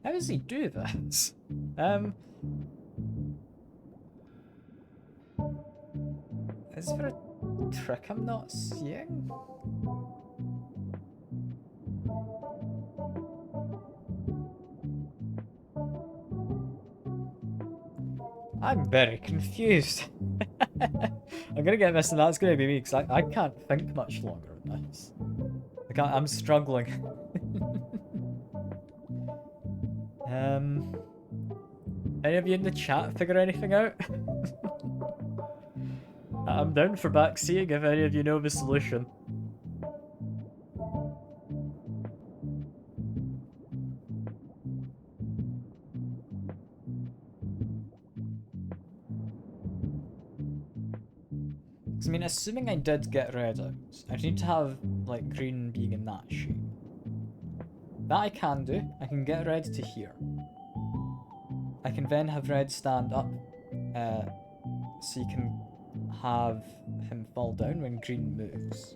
How does he do that? Is there a trick I'm not seeing? I'm very confused. I'm gonna get this and that's gonna be me because I can't think much longer on this. I'm struggling. Any of you in the chat figure anything out? I'm down for backseating if any of you know the solution. I mean, assuming I did get red out, I need to have, like, green being in that shape. That I can do. I can get red to here. I can then have red stand up, so you can have him fall down when green moves.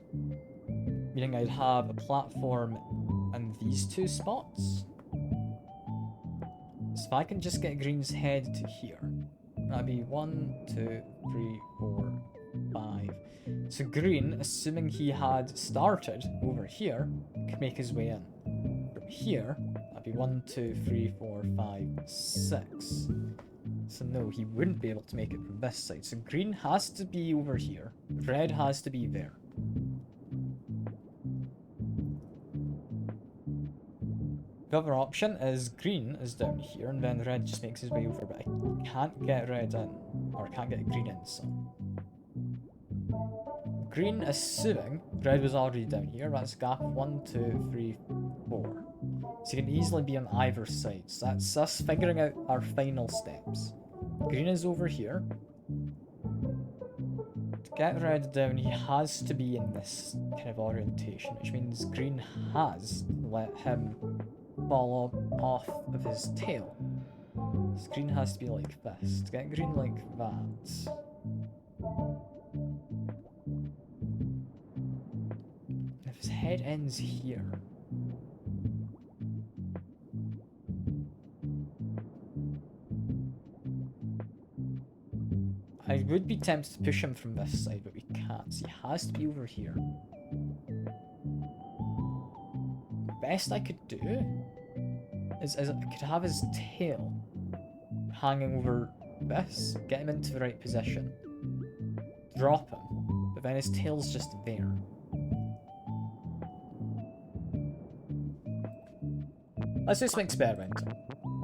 meaning I'd have a platform in these two spots. So if I can just get green's head to here, that'd be 1, 2, 3, 4, 5. So green, assuming he had started over here, could make his way in. From here, that'd be 1, 2, 3, 4, 5, 6. So no, he wouldn't be able to make it from this side. So green has to be over here. Red has to be there. The other option is green is down here, and then red just makes his way over, but I can't get red in, or can't get green in, so. Green, assuming red was already down here, that's gap 1, 2, 3, 4. So you can easily be on either side. So that's us figuring out our final steps. Green is over here. To get red down, he has to be in this kind of orientation, which means green has to let him fall off of his tail. So green has to be like this. To get green like that. If his head ends here. I would be tempted to push him from this side, but we can't. So he has to be over here. Best I could do is I could have his tail hanging over this, get him into the right position, drop him, but then his tail's just there. Let's do some experimenting.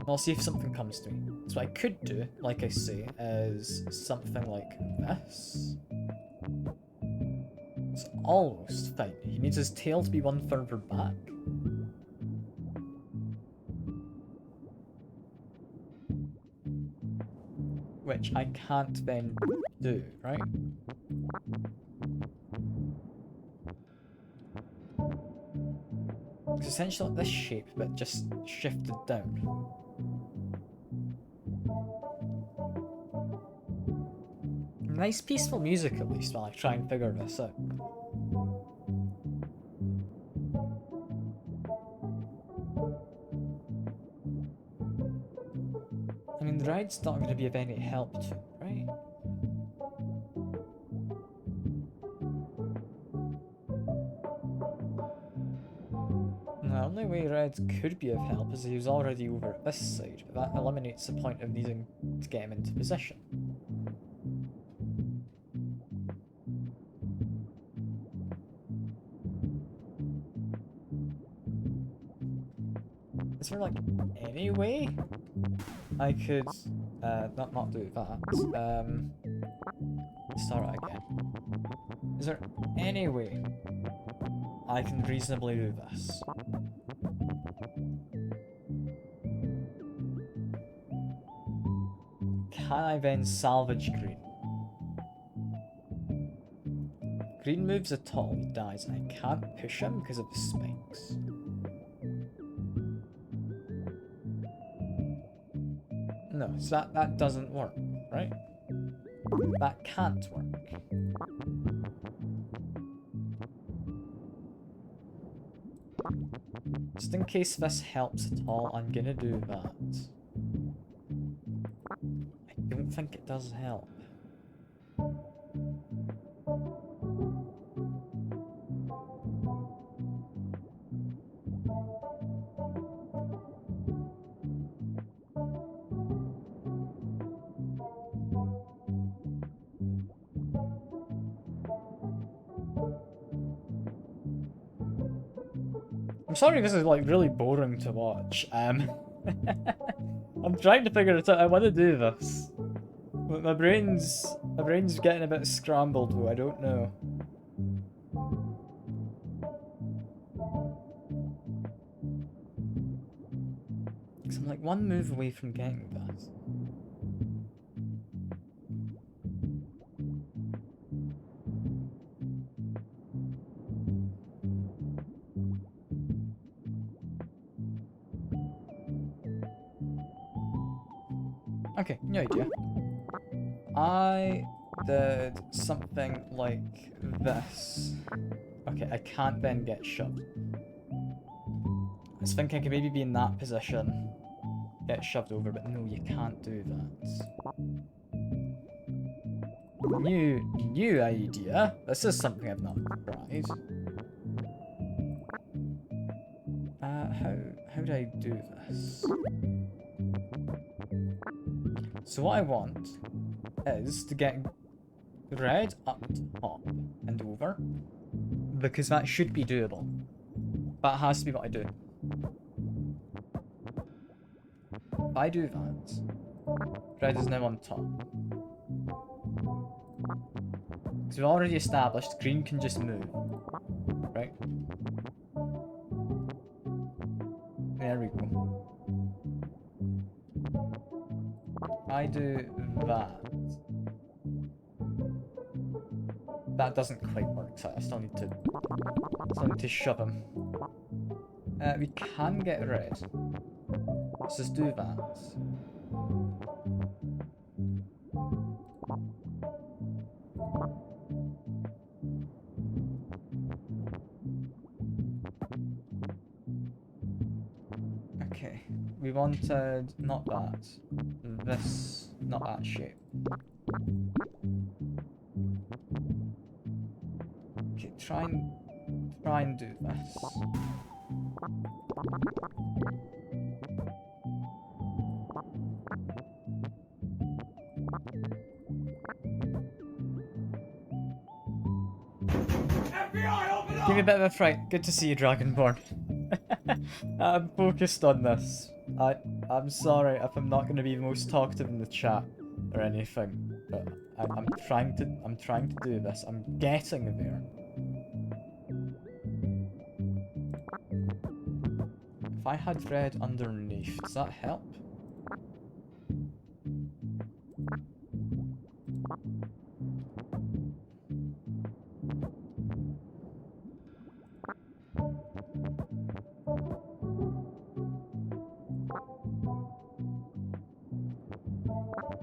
I'll see if something comes to me. So what I could do, like I say, is something like this. It's almost fine. He needs his tail to be one further back. Which I can't then do, right? It's essentially like this shape, but just shifted down. Nice peaceful music at least while I try and figure this out. I mean, the ride's not going to be of any help to him, right? The only way red could be of help is he was already over at this side, but that eliminates the point of needing to get him into position. Is there like any way I could not do that? Start again. Is there any way I can reasonably do this? Can I then salvage green? Green moves at all, he dies, and I can't push him because of the spikes. No, so that doesn't work, right? That can't work. Just in case this helps at all, I'm gonna do that. I don't think it does help. I'm sorry this is like really boring to watch. I'm trying to figure it out. I want to do this. But my brain's getting a bit scrambled though, I don't know. Because I'm like one move away from getting this. Okay, no idea. I did something like this. Okay, I can't then get shoved. I was thinking I could maybe be in that position, get shoved over, but no, you can't do that. New idea. This is something I've not tried. How do I do this? So what I want is to get red up top and over, because that should be doable. That has to be what I do. If I do that, red is now on top. Because we've already established green can just move, right? There we go. I do that. That doesn't quite work, so I still need to shove him. We can get red. Let's just do that. Okay, we wanted not that. This, not that shape. Okay, try and do this. Give me a bit of a fright. Good to see you, Dragonborn. I'm focused on this. I'm sorry if I'm not going to be the most talkative in the chat or anything, but I'm trying to do this. I'm getting there. If I had red underneath, does that help?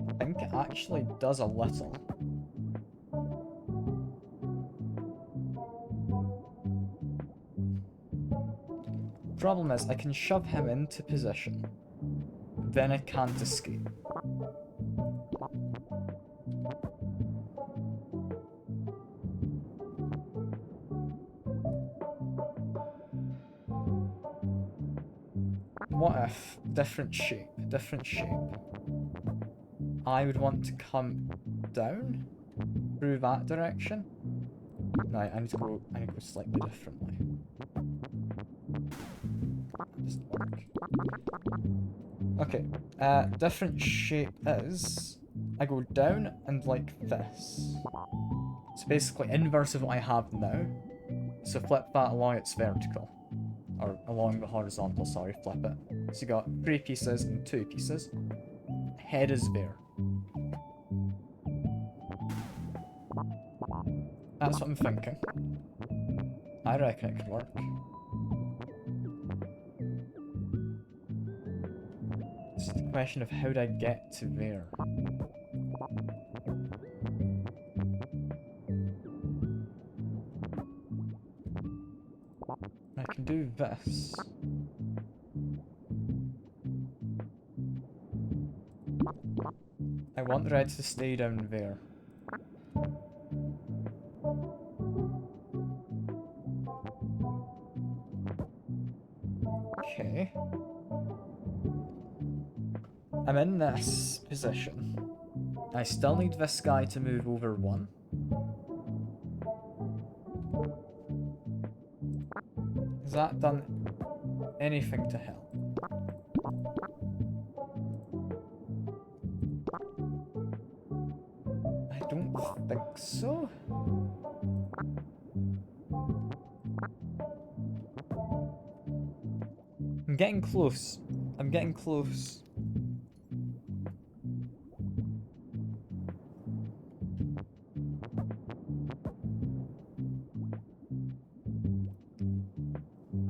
I think it actually does a little. Problem is, I can shove him into position, then I can't escape. What if, different shape, I would want to come down through that direction? No, I need to go slightly differently. That doesn't work. Okay, different shape is, I go down and like this. So basically inverse of what I have now. So flip that along its vertical. Or along the horizontal, sorry, flip it. So you got 3 pieces and 2 pieces. Head is there. That's what I'm thinking. I reckon it could work. It's just a question of how do I get to there. I can do this. I want red to stay down there. Okay. I'm in this position. I still need this guy to move over 1. Has that done anything to help? I don't think so. I'm getting close. I'm getting close.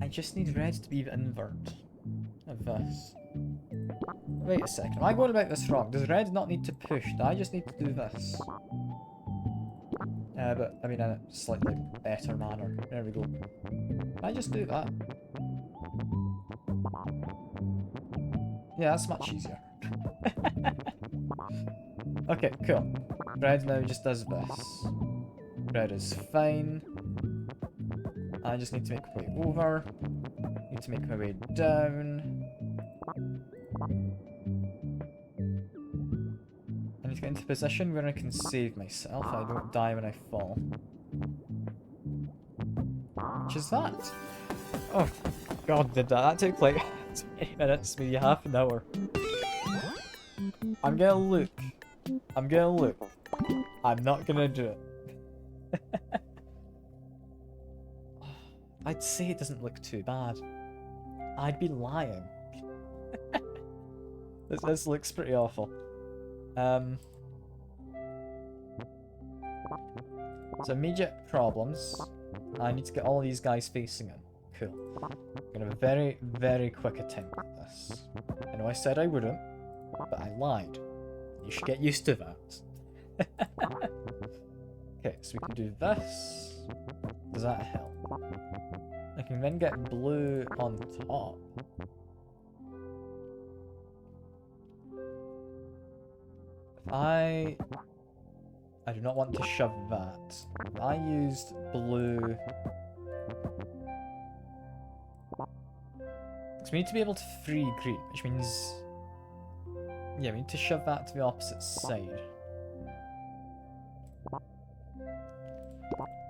I just need red to be the invert of this. Wait a second, am I going about this wrong? Does red not need to push? Do I just need to do this? But, I mean, in a slightly better manner. There we go. Can I just do that? Yeah, that's much easier. Okay, cool. Red now just does this. Red is fine. I just need to make my way over. Need to make my way down. I need to get into a position where I can save myself. I don't die when I fall. Which is that? Oh, God, did that take like 20 minutes, maybe half an hour. I'm gonna look. I'm gonna look. I'm not gonna do it. I'd say it doesn't look too bad. I'd be lying. This looks pretty awful. So immediate problems. I need to get all these guys facing in. Cool. I'm gonna have a very, very quick attempt at this. I know I said I wouldn't, but I lied. You should get used to that. Okay, so we can do this. Does that help? I can then get blue on top. If I do not want to shove that. If I used blue... So we need to be able to free green, which means... Yeah, we need to shove that to the opposite side.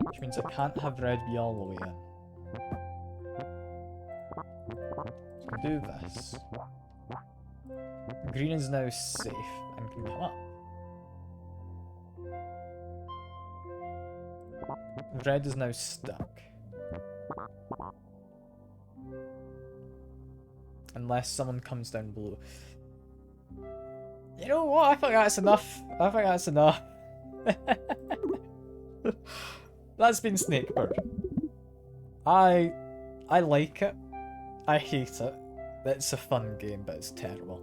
Which means I can't have red be all the way in. So I'll do this. Green is now safe and can come up. Red is now stuck. Unless someone comes down below. You know what? I think that's enough. I think that's enough. That's been Snakebird. I like it. I hate it. It's a fun game, but it's terrible.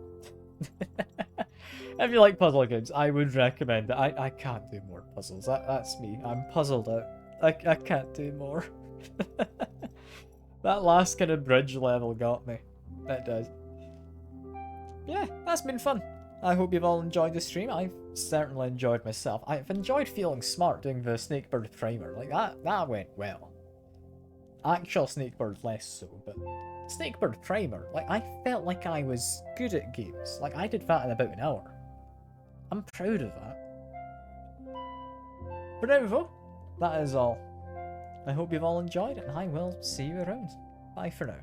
If you like puzzle games, I would recommend it. I can't do more puzzles. That's me. I'm puzzled out. I can't do more. That last kind of bridge level got me. It does. Yeah, that's been fun. I hope you've all enjoyed the stream. I've certainly enjoyed myself. I've enjoyed feeling smart doing the Snakebird primer. Like, that went well. Actual Snakebird less so, but Snakebird primer, like, I felt like I was good at games. Like, I did that in about an hour. I'm proud of that. For now, though, that is all. I hope you've all enjoyed it, and I will see you around. Bye for now.